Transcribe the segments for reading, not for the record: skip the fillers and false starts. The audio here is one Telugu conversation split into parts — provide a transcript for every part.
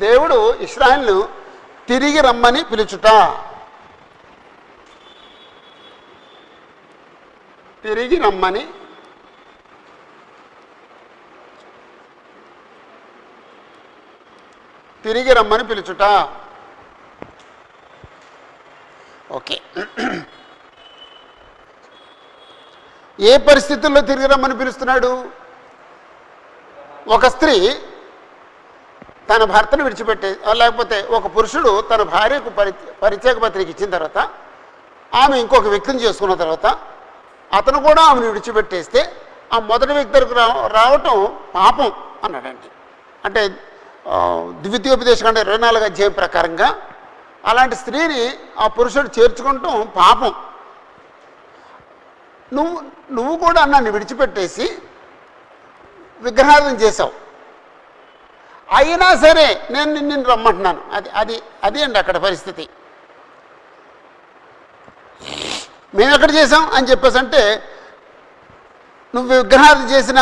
దేవుడు ఇశ్రాయేలును తిరిగి రమ్మని పిలుచుట. తిరిగి రమ్మని పిలుచుట. ఓకే. ఏ పరిస్థితుల్లో తిరిగి రమ్మని పిలుస్తున్నాడు? ఒక స్త్రీ తన భర్తను విడిచిపెట్టే, లేకపోతే ఒక పురుషుడు తన భార్యకు పరిత్యాగ పత్రిక ఇచ్చిన తర్వాత ఆమె ఇంకొక వ్యక్తిని చేసుకున్న తర్వాత అతను కూడా ఆమెను విడిచిపెట్టేస్తే ఆ మొదటి వ్యక్తి దగ్గరకు రావటం పాపం అన్నాడండి. అంటే ద్వితీయోపదేశకాండం 24వ అధ్యాయం ప్రకారంగా అలాంటి స్త్రీని ఆ పురుషుడు చేర్చుకుంటాం పాపం. నువ్వు కూడా నన్ను విడిచిపెట్టేసి విగ్రహారాధన చేశావు, అయినా సరే నేను నిన్ను రమ్మంటున్నాను. అది అండి అక్కడ పరిస్థితి. మేము ఎక్కడ చేసాం అని చెప్పేసి అంటే, నువ్వు విగ్రహారాధన చేసిన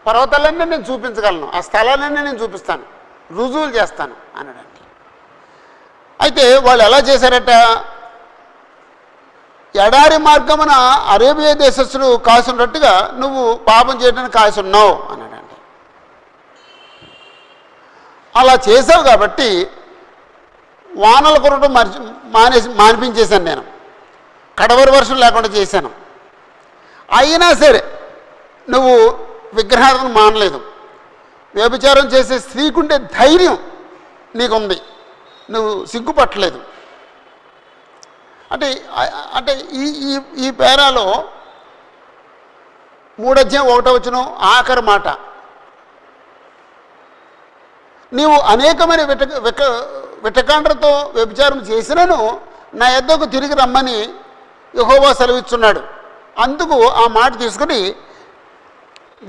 పర్వతాలన్నీ నేను చూపించగలను, ఆ స్థలాలన్నీ నేను చూపిస్తాను, రుజువులు చేస్తాను అన్నాడండి. అయితే వాళ్ళు ఎలా చేశారట? ఎడారి మార్గమున అరేబియా దేశస్థుడు కాసున్నట్టుగా నువ్వు పాపం చేయడానికి కాసున్నావు అన్నాడండి. అలా చేసావు కాబట్టి వానలు కురవడం మానిపించేశాను నేను, కడవరి వర్షం లేకుండా చేశాను. అయినా సరే నువ్వు విగ్రహారాధన మానలేదు. వ్యభిచారం చేసే స్త్రీకుండే ధైర్యం నీకుంది, నువ్వు సిగ్గుపట్టలేదు. అంటే ఈ పేరాలో 3:1 ఆఖరి మాట, నీవు అనేకమైన విటకాండ్రతో వ్యభిచారం చేసినను నా యొద్దకు తిరిగి రమ్మని యెహోవా సెలవిస్తున్నాడు. అందుకు ఆ మాట తీసుకుని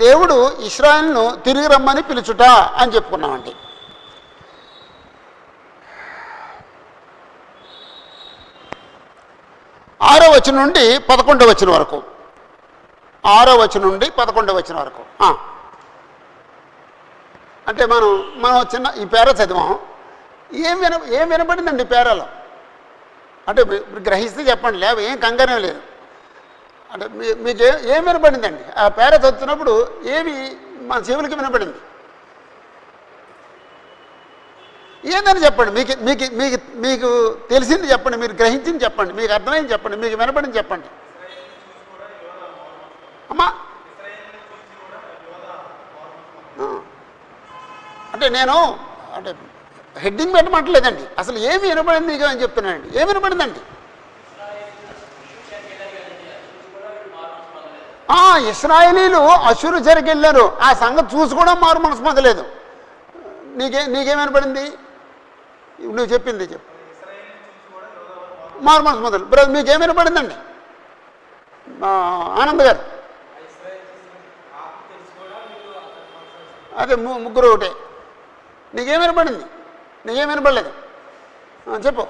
దేవుడు ఇశ్రాయేలును తిరిగి రమ్మని పిలుచుట అని చెప్పుకున్నామండి. ఆరో వచనం నుండి 11వ వచనం వరకు. 6వ వచనం నుండి 11వ వచనం వరకు. అంటే మనం చిన్న ఈ పేర చదివాం. ఏం వినపడిందండి పేరాలో? అంటే గ్రహిస్తే చెప్పండి, లేవ ఏం కంగారం లేదు. అంటే మీకు ఏం వినపడిందండి ఆ పేర చదువుతున్నప్పుడు? ఏమి మన చెవులకి వినపడింది? ఏదని చెప్పండి, మీకు తెలిసింది చెప్పండి, మీరు గ్రహించింది చెప్పండి, మీకు అర్థమైంది చెప్పండి, మీకు వినపడింది చెప్పండి. అమ్మా అంటే నేను హెడ్డింగ్ పెట్టమంటలేదండి, అసలు ఏమి వినపడింది అని చెప్తున్నానండి. ఏమి వినపడిందండి? ఇశ్రాయేలీలు అషూరు జరిగెళ్ళారు, ఆ సంగతి చూసి కూడా మారు మనసు పొందలేదు. నీకేం వినపడింది? నువ్వు చెప్పింది చెప్పు. మారు మనసు మొదలు బ్రదర్ మీకేం వినపడిందండి? ఆనంద్ గారు అదే ముగ్గురు ఒకటే. నీకేం వినపడింది? నీకేం వినపడలేదు చెప్పు.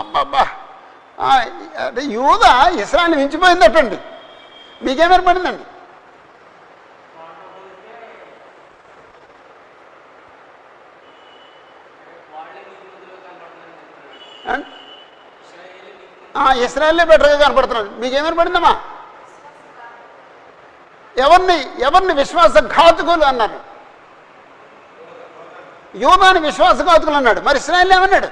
అబ్బబ్బా, అంటే యూదా ఇశ్రాయేలుని మించిపోయిందటండి. మీకేం వినపడిందండి? ఇశ్రాయేలే బెటర్గా కనపడుతున్నాడు. మీకేమని పడిందమ్మా? ఎవరిని విశ్వాసఘాతకులు అన్నారు? యూదాని విశ్వాసఘాతకులు అన్నాడు. మరి ఇశ్రాయేల్ ఏమన్నాడు?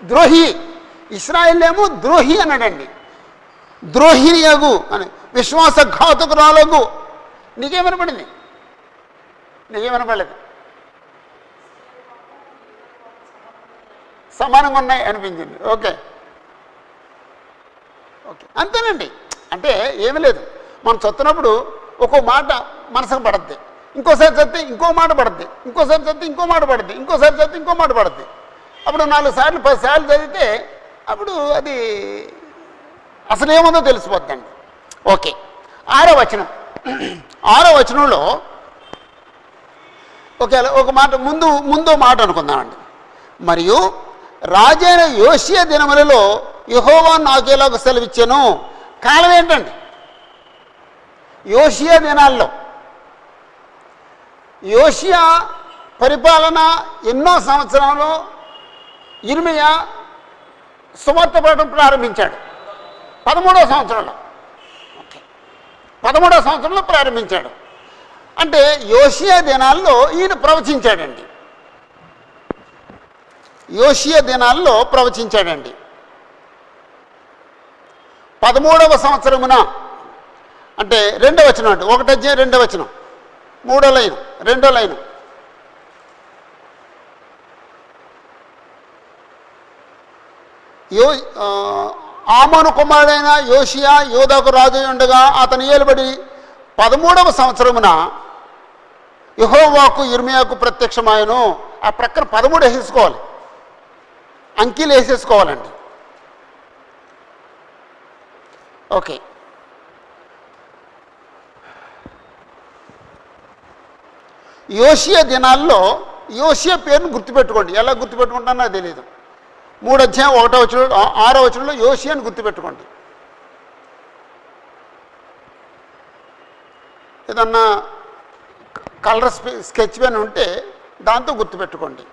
ద్రోహి. ఇశ్రాయేల్ ఏమో ద్రోహి అన్నాడండి. ద్రోహియగు అని, విశ్వాసఘాతకురాలగు. నీకేమని పడింది? నీకేమని పడలేదు? సమానంగా ఉన్నాయి అనిపించింది. ఓకే అంతేనండి. అంటే ఏమీ లేదు, మనం చదువుతున్నప్పుడు ఒక్కో మాట మనసుకు పడద్ది, ఇంకోసారి చదివితే ఇంకో మాట పడుద్ది, ఇంకోసారి చదివితే ఇంకో మాట పడుద్ది, ఇంకోసారి చదివితే ఇంకో మాట పడుద్ది. అప్పుడు 4 సార్లు 10 సార్లు చదివితే అప్పుడు అది అసలు ఏముందో తెలిసిపోద్దండి. ఓకే, 6వ వచనంలో ఒక మాట ముందు మాట అనుకుందామండి. మరియు రాజైన యోషియా దినములలో యెహోవా నాకేలాగ సెలవిచ్చెను, కాలం ఏంటండి? యోషియా దినాల్లో. యోషియా పరిపాలన ఎన్నో సంవత్సరాలు ఇర్మియా సువార్త పడటం ప్రారంభించాడు 13వ సంవత్సరంలో. 13వ సంవత్సరంలో ప్రారంభించాడు. అంటే యోషియా దినాల్లో ఈయన ప్రవచించాడండి. యోషియా దినాల్లో ప్రవచించాడండి. 13వ సంవత్సరమున అంటే 2వ వచనం అండి, 1వ అధ్యాయం 2వ వచనం, 3వ లైను, 2వ లైను. ఆమోను కుమారుడైన యోషియా యోధాకు రాజు ఉండగా అతని ఏలుబడి 13వ సంవత్సరమున యెహోవాకు ఇర్మియాకు ప్రత్యక్షమాయను. ఆ ప్రక్కన 13 వేసేసుకోవాలి, అంకీలు వేసేసుకోవాలండి. ఓకే, యోషియా దినాల్లో యోషియా పేరును గుర్తుపెట్టుకోండి. ఎలా గుర్తుపెట్టుకుంటానో నాకు తెలియదు. 3వ అధ్యాయం 1వ వచనం 6వ వచనంలో యోషియాని గుర్తుపెట్టుకోండి. ఏదన్నా కలర్ స్కెచ్ పెన్ ఉంటే దాంతో గుర్తుపెట్టుకోండి.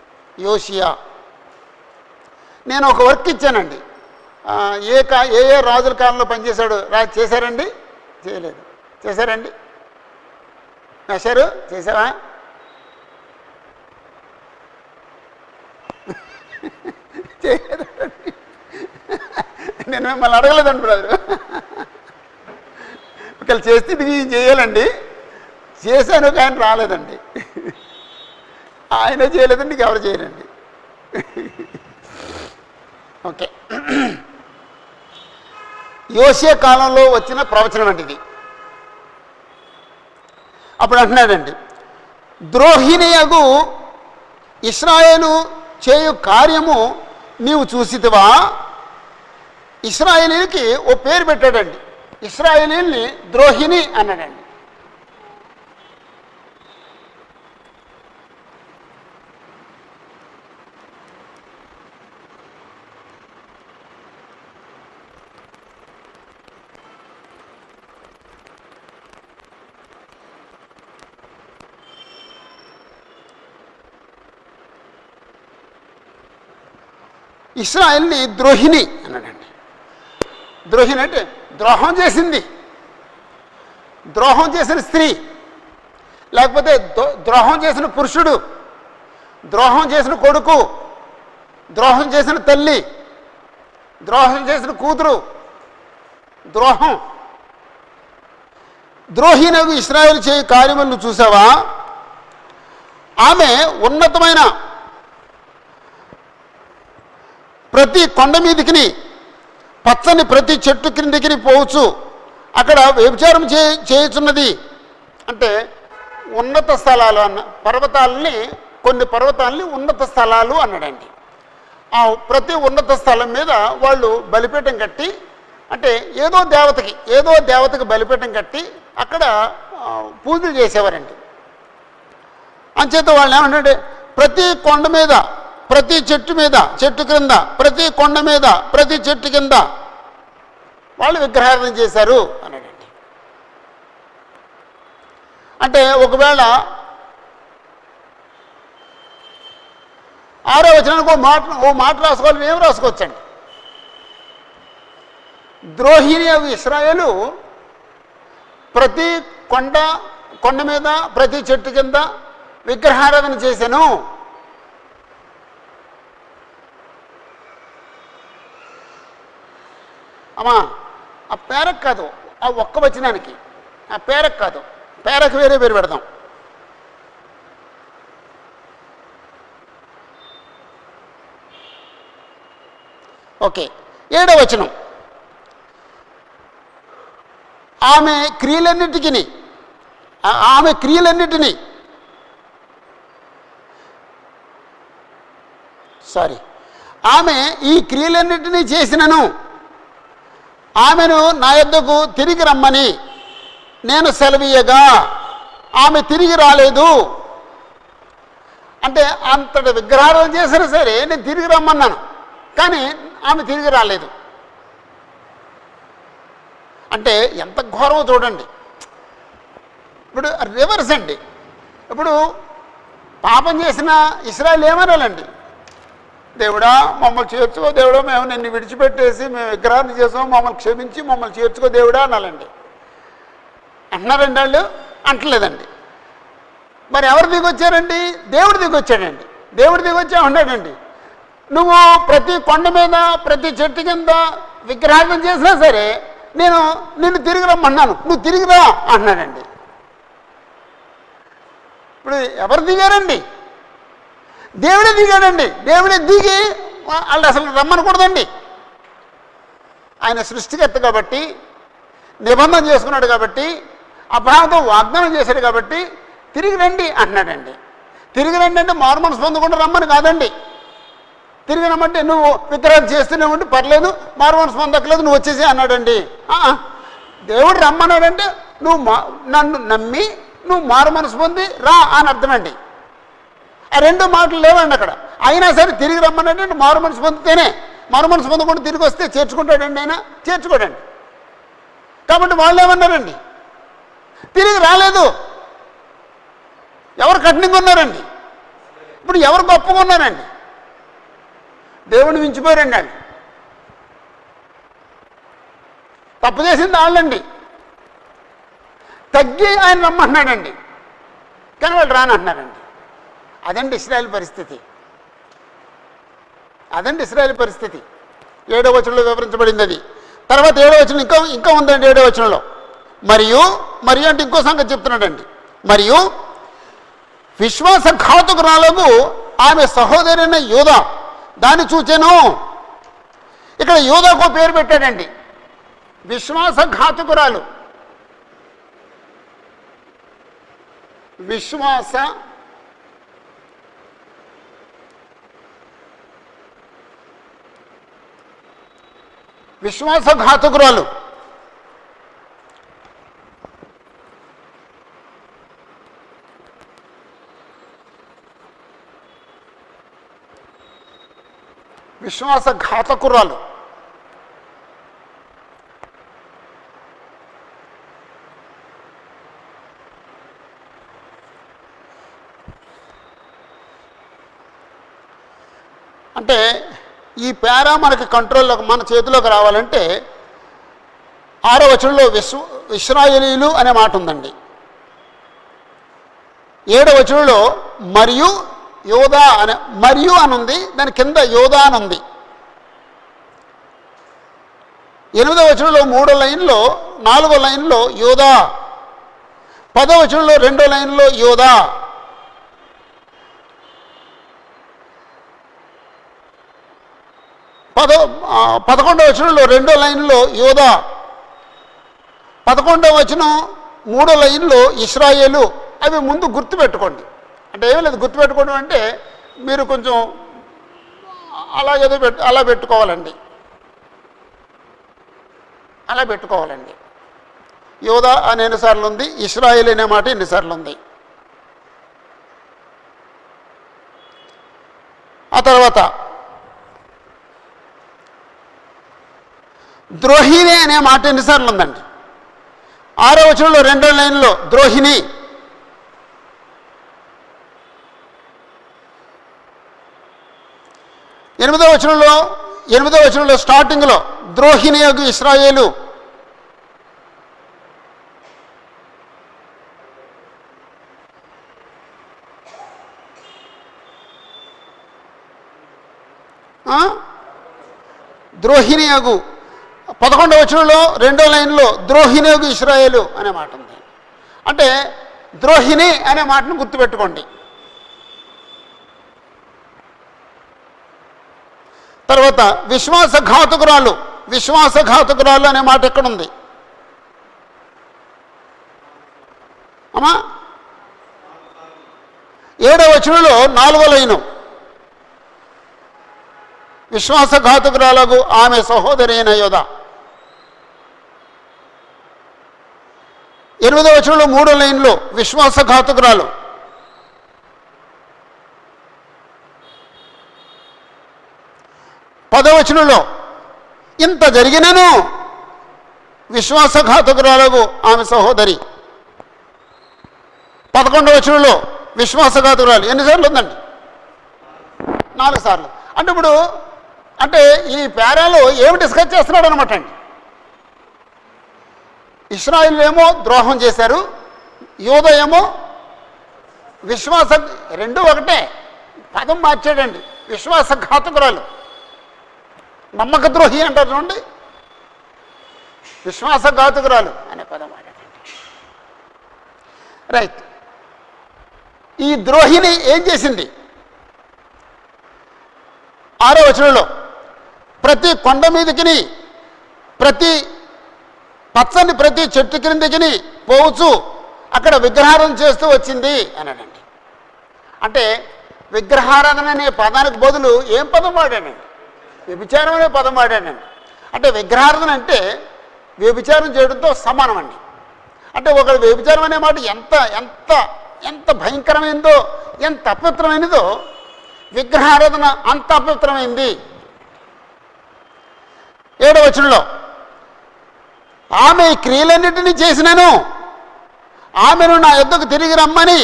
యోషియా. నేను ఒక వర్క్ ఇచ్చానండి. ఏ ఏ రాజుల కాలంలో పనిచేశాడు చేశారండి? చేయలేదు. చేశారండి? చేశారు? చేసావా? చేయలేదండి. నేను మిమ్మల్ని అడగలేదండి బ్రదరు. ఒకవేళ చేస్తే ఇది చేయాలండి. చేశాను కానీ రాలేదండి. ఆయన చేయలేదండి, ఎవరు చేయరండి. ఓకే, యోషియా కాలంలో వచ్చిన ప్రవచనం అండి ఇది. అప్పుడు అంటున్నాడండి, ద్రోహిణియగు ఇశ్రాయేలు చేయు కార్యము నీవు చూసితివా? ఇశ్రాయేలీకి ఓ పేరు పెట్టాడండి. ఇశ్రాయేలీల్ని ద్రోహిణి అన్నాడండి. ఇశ్రాయేల్ని ద్రోహిణి అన్నాడండి. ద్రోహిణి అంటే ద్రోహం చేసింది, ద్రోహం చేసిన స్త్రీ, లేకపోతే ద్రోహం చేసిన పురుషుడు, ద్రోహం చేసిన కొడుకు, ద్రోహం చేసిన తల్లి, ద్రోహం చేసిన కూతురు, ద్రోహం. ద్రోహిణకు ఇశ్రాయేలు చేయు కార్యములను చూసావా? ఆమె ఉన్నతమైన ప్రతి కొండ మీదికి, పచ్చని ప్రతి చెట్టు క్రిందికి పోవచ్చు, అక్కడ వ్యభిచారం చేయుచున్నది. అంటే ఉన్నత స్థలాలు అన్న పర్వతాలని, కొన్ని పర్వతాలని ఉన్నత స్థలాలు అన్నాడండి. ఆ ప్రతి ఉన్నత స్థలం మీద వాళ్ళు బలిపీఠం కట్టి, అంటే ఏదో దేవతకి బలిపీఠం కట్టి అక్కడ పూజలు చేసేవారండి. అంచేత వాళ్ళు ఏమంటే ప్రతి కొండ మీద, ప్రతి చెట్టు మీద, చెట్టు క్రింద, ప్రతి కొండ మీద, ప్రతి చెట్టు కింద వాళ్ళు విగ్రహారాధన చేశారు అన్నాడండి. అంటే ఒకవేళ 6వ వచనానికి ఓ మాట రాసుకోవాలి, ఏం రాసుకోవచ్చండి? ద్రోహిణి అవి ఇశ్రాయేలు ప్రతి కొండ మీద, ప్రతి చెట్టు కింద విగ్రహారాధన చేశాను. అమ్మా, ఆ పేరకు కాదు, ఆ ఒక్క వచనానికి, ఆ పేరకు కాదు, పేరకు వేరే పేరు పెడదాం. ఓకే, 7వ వచనం. ఆమె క్రియలన్నిటిని ఆమె ఈ క్రియలన్నిటినీ చేసినను ఆమెను నా యొద్దకు తిరిగి రమ్మని నేను సెలవీయగా ఆమె తిరిగి రాలేదు. అంటే అంతటి విగ్రహారాధన చేసినా సరే నేను తిరిగి రమ్మన్నాను, కానీ ఆమె తిరిగి రాలేదు. అంటే ఎంత ఘోరమో చూడండి. ఇప్పుడు రివర్స్ అండి. ఇప్పుడు పాపం చేసిన ఇశ్రాయేలు ఏమనాలండి? దేవుడా మమ్మల్ని చేర్చుకో, దేవుడా మేము నిన్ను విడిచిపెట్టేసి మేము విగ్రహాన్ని చేసాం, మమ్మల్ని క్షమించి మమ్మల్ని చేర్చుకో దేవుడా అనాలండి. అంటున్నారండి వాళ్ళు? అంటలేదండి. మరి ఎవరు దిగొచ్చారండి? దేవుడు దిగొచ్చాడండి. దేవుడు దిగొచ్చా ఉన్నాడండి. నువ్వు ప్రతి కొండ మీద ప్రతి చెట్టు కింద విగ్రహార్థం చేసినా సరే నేను నిన్ను తిరిగి రమ్మన్నాను, నువ్వు తిరిగిరా అన్నాడండి. ఇప్పుడు ఎవరు దిగారండి? దేవుడే దిగాడండి. దేవుడే దిగి వాళ్ళు అసలు రమ్మనకూడదండి. ఆయన సృష్టికర్త కాబట్టి, నిబంధన చేసుకున్నాడు కాబట్టి, అబ్రహాముతో వాగ్దానం చేశాడు కాబట్టి తిరిగి రండి అన్నాడండి. తిరిగి రండి అంటే మారు మనసు పొందకుండా రమ్మని కాదండి. తిరిగి రమ్మంటే నువ్వు విగ్రహాలు చేస్తూనే ఉండి పర్లేదు, మారు మనసు పొందక్కలేదు, నువ్వు వచ్చేసి అన్నాడండి. దేవుడు రమ్మన్నాడంటే నువ్వు నన్ను నమ్మి నువ్వు మారు మనసు పొంది రా అని అర్థమండి. ఆ రెండు మాటలు లేవండి అక్కడ. అయినా సరే తిరిగి రమ్మన్నాడంటే మారు మనసు పొందితేనే, మారు మనసు పొందకుండా తిరిగి వస్తే చేర్చుకుంటాడండి ఆయన? చేర్చుకోడండి. కాబట్టి వాళ్ళు ఏమన్నారండి? తిరిగి రాలేదు. ఎవరు కఠినంగా ఉన్నారండి? ఇప్పుడు ఎవరు గొప్పగా ఉన్నారండి? దేవుడిని మించిపోయారండి వాళ్ళు. తప్పు చేసింది వాళ్ళండి. తగ్గి ఆయన రమ్మంటున్నాడండి, కానీ వాళ్ళు రానంటున్నారండి. అదండి ఇశ్రాయేలు పరిస్థితి. అదండి ఇశ్రాయేలు పరిస్థితి. 7వ వచనంలో వివరించబడింది అది. తర్వాత 7వ వచనం ఇంకా ఉందండి. 7వ వచనంలో మరియు అంటే ఇంకో సంగతి చెప్తున్నాడండి. మరియు విశ్వాసఘాతుకురాలకు ఆమె సహోదరైన యోధా దాన్ని చూచాను. ఇక్కడ యోధాకు పేరు పెట్టాడండి. విశ్వాసఘాతుకురాలు, విశ్వాసఘాతుకురాలు. విశ్వాసఘాతకురాలు. అంటే ఈ పేరా మనకి కంట్రోల్లోకి, మన చేతిలోకి రావాలంటే 6వ వచనంలో ఇశ్రాయేలీయులు అనే మాట ఉందండి. 7వ వచనంలో మరియు యోధా అనే మరియు అని ఉంది, దాని కింద యోధా అని ఉంది. 8వ వచనంలో 3వ లైన్లో 4వ లైన్లో యోధా, 10వ వచనంలో 2వ లైన్లో యోధా, 11వ వచనంలో 2వ లైన్లో యోధా, 11వ వచనం 3వ లైన్లో ఇశ్రాయేలు. అవి ముందు గుర్తుపెట్టుకోండి. అంటే ఏమీ లేదు, గుర్తుపెట్టుకోవడం అంటే మీరు కొంచెం అలాగేదో అలా పెట్టుకోవాలండి. అలా పెట్టుకోవాలండి. యోధా అని ఎన్నిసార్లు ఉంది, ఇశ్రాయేల్ అనే మాట ఎన్నిసార్లు ఉంది. ఆ తర్వాత ద్రోహిణి అనే మాట ఎన్నిసార్లు ఉందండి? 6వ వచనంలో 2వ లైన్లో ద్రోహిణి, 8వ వచనంలో స్టార్టింగ్లో ద్రోహిణి యొక్క ఇశ్రాయేలు, 11వ వచనంలో 2వ లైన్లో ద్రోహిణి యొక్క ఇశ్రాయేలు అనే మాట ఉంది. అంటే ద్రోహిణి అనే మాటను గుర్తుపెట్టుకోండి. తర్వాత విశ్వాసఘాతుకురాలు అనే మాట ఎక్కడుంది అమ్మా? 7వ వచనంలో 4వ లైను విశ్వాసఘాతుకురాలకు ఆమె సహోదరి అయిన యోధా. 8వ వచనంలో 3వ లైన్లో విశ్వాసఘాతుకురాలు. 10వ వచనంలో ఇంత జరిగినను విశ్వాసఘాతకురాలకు ఆమె సహోదరి. 11వ వచనంలో విశ్వాసఘాతకురాలు ఎన్నిసార్లు ఉందండి? 4 సార్లు. అంటే ఇప్పుడు ఈ పేరాలో ఏమి డిస్కస్ చేస్తున్నాడు అనమాట అండి. ఇశ్రాయేలు ఏమో ద్రోహం చేశారు, యూదా ఏమో రెండు ఒకటే, పదం మార్చాడండి. విశ్వాసఘాతకురాలు, నమ్మక ద్రోహి అంటారు చూడండి, విశ్వాసఘాతకురాలు అనే పదం వాడాడండి. రైట్. ఈ ద్రోహిని ఏం చేసింది? 6వ వచనంలో ప్రతి కొండ మీదకిని ప్రతి పచ్చని ప్రతి చెట్టు క్రిందికిని పోవచ్చు అక్కడ విగ్రహారాధన చేస్తూ వచ్చింది అన్నాడండి. అంటే విగ్రహారాధన అనే పదానికి బదులు ఏం పదం వాడాడండి? వ్యభిచారం అనే పదం వాడాడండి. అంటే విగ్రహారాధన అంటే వ్యభిచారం చేయడంతో సమానం అండి. అంటే ఒక వ్యభిచారం అనే మాట ఎంత ఎంత ఎంత భయంకరమైందో, ఎంత అపవిత్రమైనదో, విగ్రహారాధన అంత అపవిత్రమైంది. 7వ వచనంలో ఆమె ఈ క్రియలన్నిటినీ చేసినాను, ఆమెను నా యొద్దకు తిరిగి రమ్మని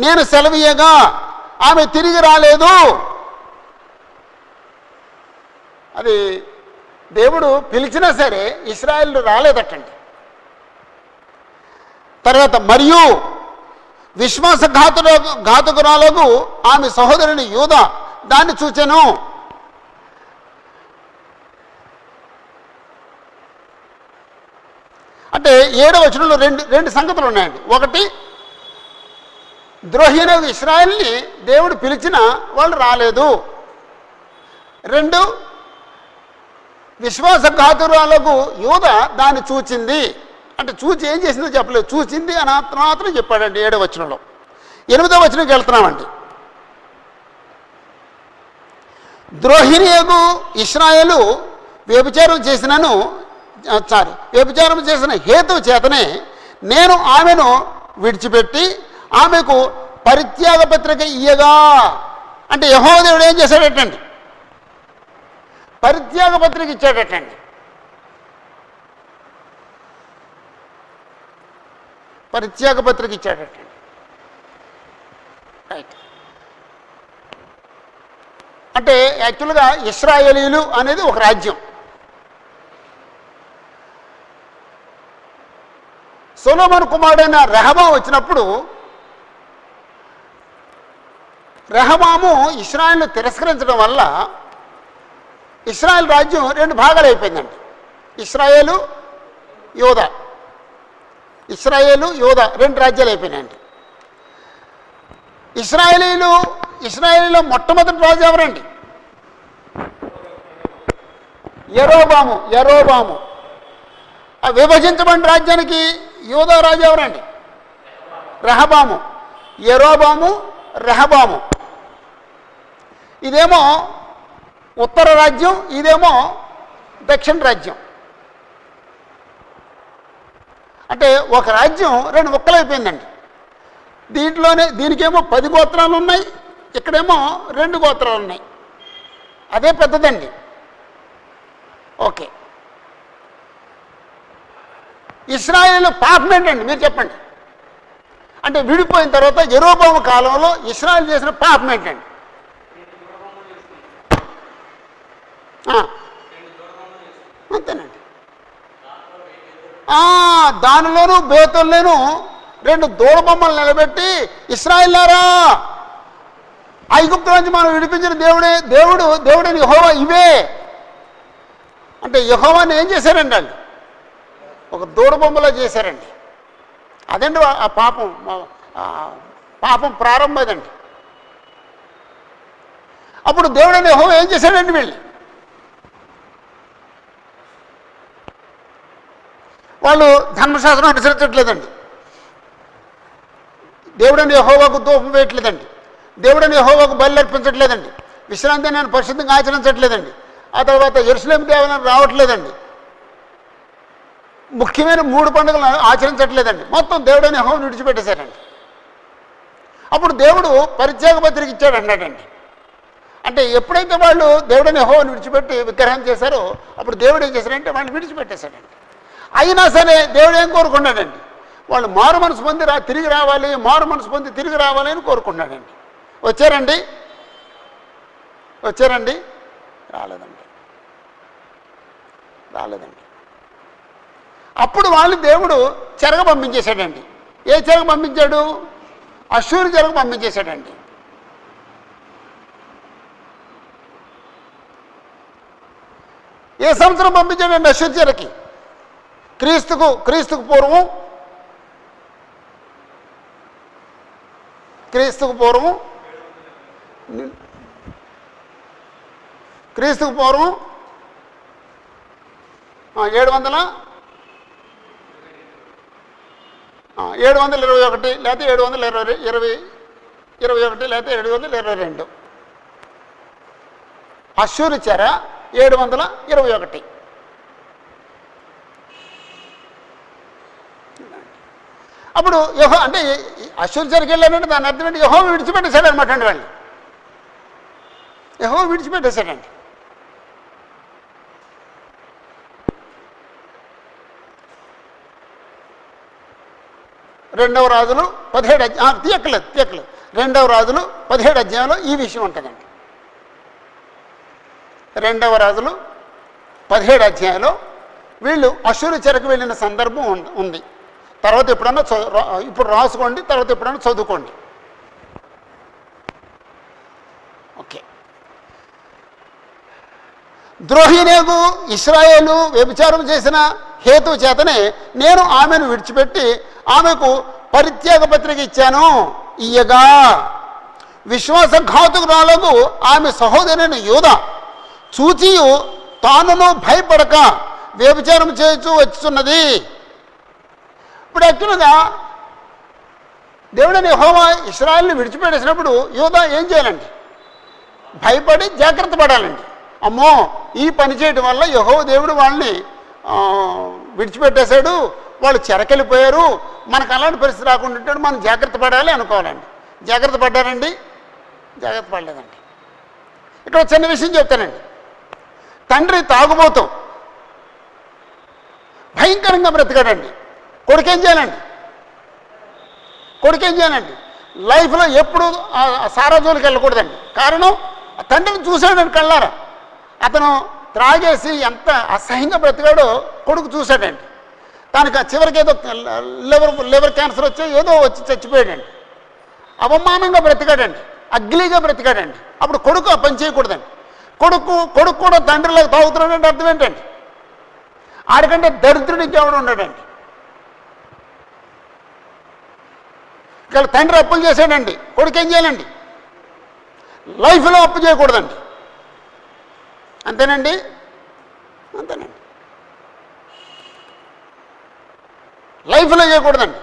నేను సెలవీయగా ఆమె తిరిగి రాలేదు. అది దేవుడు పిలిచినా సరే ఇశ్రాయేలు రాలేదటండి. తర్వాత మరియు విశ్వాసఘాతకురాలకు ఆమె సహోదరుని యూదా దాన్ని చూచెను. అంటే 7వ వచనంలో రెండు సంగతులు ఉన్నాయండి. ఒకటి, ద్రోహి అనే ఇశ్రాయేల్ని దేవుడు పిలిచిన వాళ్ళు రాలేదు. 2, విశ్వాసఘాతురాలకు యూదా దాన్ని చూచింది. అంటే చూచి ఏం చేసిందో చెప్పలేదు, చూచింది అని మాత్రం చెప్పాడండి 7వ వచనంలో. 8వ వచనంకి వెళ్తున్నామండి. ద్రోహిణియగు ఇశ్రాయేలు వ్యభిచారం చేసిన హేతువు చేతనే నేను ఆమెను విడిచిపెట్టి ఆమెకు పరిత్యాగ పత్రిక ఇయ్యగా. అంటే యెహోవా దేవుడు ఏం చేశాడటండి? పరిత్యాగ పత్రిక ఇచ్చాడటండి. పరిత్యాగ పత్రిక ఇచ్చాడటండి. రైట్. అంటే యాక్చువల్గా ఇశ్రాయేలీలు అనేది ఒక రాజ్యం. సొలొమోను కుమారుడైన రెహబాము వచ్చినప్పుడు రెహబాము ఇశ్రాయేలును తిరస్కరించడం వల్ల ఇశ్రాయేల్ రాజ్యం 2 భాగాలు అయిపోయిందండి. ఇశ్రాయేలు యూదా 2 రాజ్యాలు అయిపోయినాయండి. ఇశ్రాయేలీలో మొట్టమొదటి రాజు ఎవరండి? యరోబాము. ఆ విభజించబడిన రాజ్యానికి యూదా రాజు ఎవరండి? రెహబాము. రెహబాము. ఇదేమో ఉత్తర రాజ్యం, ఇదేమో దక్షిణ రాజ్యం. అంటే ఒక రాజ్యం 2 ముక్కలైపోయిందండి. దీనికేమో 10 గోత్రాలు ఉన్నాయి, ఇక్కడేమో 2 గోత్రాలు ఉన్నాయి. అదే పెద్దదండి. ఓకే. ఇశ్రాయేలు పాపం ఏంటండి మీరు చెప్పండి? అంటే విడిపోయిన తర్వాత యెరోబాము కాలంలో ఇశ్రాయేలు చేసిన పాపం ఏంటండి? అంతేనండి. దానిలోనూ బేతుల్లోనూ 2 దూడ బొమ్మలు నిలబెట్టి ఇశ్రాయేలారా ఐగుప్తు నుంచి మనం విడిపించిన దేవుడని యెహోవా ఇవే అంటే యెహోవాని ఏం చేశారండి? వాళ్ళు ఒక దూడ బొమ్మలో చేశారండి. అదండి ఆ పాపం ప్రారంభమైందండి. అప్పుడు దేవుడని యెహోవా ఏం చేశాడండి? వాళ్ళు ధర్మశాస్త్రం అనుసరించట్లేదండి. దేవుడని యెహోవాకు ధూపం వేయట్లేదండి. దేవుడని యెహోవాకు బలి అర్పించట్లేదండి. విశ్రాంతి నేను పరిశుద్ధంగా ఆచరించట్లేదండి. ఆ తర్వాత యెరూషలేము దేవాలయం రావట్లేదండి. ముఖ్యమైన 3 పండుగలు ఆచరించట్లేదండి. మొత్తం దేవుడని యెహోవాను విడిచిపెట్టేశారండి. అప్పుడు దేవుడు పరిత్యాగ పత్రిక ఇచ్చాడు అన్నాడండి. అంటే ఎప్పుడైతే వాళ్ళు దేవుడని యెహోవాను విడిచిపెట్టి విగ్రహం చేశారో అప్పుడు దేవుడు ఏం చేశాడంటే వాళ్ళని విడిచిపెట్టేశాడండి. అయినా సరే దేవుడు ఏం కోరుకున్నాడండి? వాళ్ళు మారు మనసు పొంది తిరిగి రావాలి, మారు మనసు పొంది తిరిగి రావాలి అని కోరుకున్నాడండి. వచ్చారండి? రాలేదండి. అప్పుడు వాళ్ళు దేవుడు చెరగ పంపించేశాడండి. ఏ చెరగ పంపించాడు? అష్షూరు చెరగ పంపించేశాడండి. ఏ సంవత్సరం పంపించాడండి అష్షూరు చెరకి? క్రీస్తుకు పూర్వం 721 లేకపోతే 721 లేకపోతే 722 అష్షూరు చెర 721. అప్పుడు అంటే అష్షూరు చెరకి వెళ్ళానంటే దాని అర్థం ఏంటి? యెహోవా విడిచిపెట్టేశాడు అనమాట అండి. వాళ్ళు యెహోవా విడిచిపెట్టేశాడండి. రెండవ రాజులు 17 తీయక్కలేదు. రెండవ రాజులు 17 అధ్యాయంలో ఈ విషయం ఉంటుందండి. రెండవ రాజులు 17 అధ్యాయంలో వీళ్ళు అష్షూరు చెరకు వెళ్ళిన సందర్భం ఉంది. తర్వాత ఎప్పుడన్నా ఇప్పుడు రాసుకోండి, తర్వాత ఎప్పుడన్నా చదువుకోండి. ఓకే. ద్రోహినేగు ఇశ్రాయేలు వ్యభిచారం చేసిన హేతు చేతనే నేను ఆమెను విడిచిపెట్టి ఆమెకు పరిత్యాగ పత్రిక ఇచ్చాను. ఇయ్యగా విశ్వాసఘాతుకురాలకు ఆమె సహోదరుని యూదా చూచియు తానును భయపడక వ్యభిచారం చేస్తూ వచ్చున్నది. ఇప్పుడు యాక్చువల్గా దేవుడని యెహోవా ఇశ్రాయేలుని విడిచిపెట్టేసినప్పుడు యూదా ఏం చేయాలండి? భయపడి జాగ్రత్త పడాలండి. అమ్మో, ఈ పని చేయడం వల్ల యెహోవా దేవుడు వాళ్ళని విడిచిపెట్టేశాడు, వాళ్ళు చెరకెళ్ళిపోయారు, మనకు అలాంటి పరిస్థితి రాకుండా ఉంటాడు, మనం జాగ్రత్త పడాలి అనుకోవాలండి. జాగ్రత్త పడ్డారండి? జాగ్రత్త పడలేదండి. ఇక్కడ చిన్న విషయం చెప్తానండి. తండ్రి తాగుబోతూ భయంకరంగా బ్రతికాడండి. కొడుకేం చేయాలండి? లైఫ్లో ఎప్పుడు సారా జోలికి వెళ్ళకూడదండి. కారణం తండ్రిని చూశాడండి కళ్ళారా. అతను త్రాగేసి ఎంత అసహ్యంగా బ్రతికాడో కొడుకు చూశాడండి. తనకు చివరికి ఏదో లివర్ క్యాన్సర్ వచ్చి ఏదో వచ్చి చచ్చిపోయాడండి. అవమానంగా బ్రతికాడండి, అగ్లీగా బ్రతికాడండి. అప్పుడు కొడుకు ఆ పని చేయకూడదండి. కొడుకు కూడా తండ్రిలాగా తాగుతున్నాడంటే అర్థం ఏంటండి? ఆడికంటే దరిద్రుడికి ఎవడు ఉన్నాడండి. ఇక్కడ తండ్రి అప్పులు చేశాడండి, కొడుకు ఏం చేయాలండి? లైఫ్లో అప్పు చేయకూడదండి. అంతేనండి. లైఫ్లో చేయకూడదండి.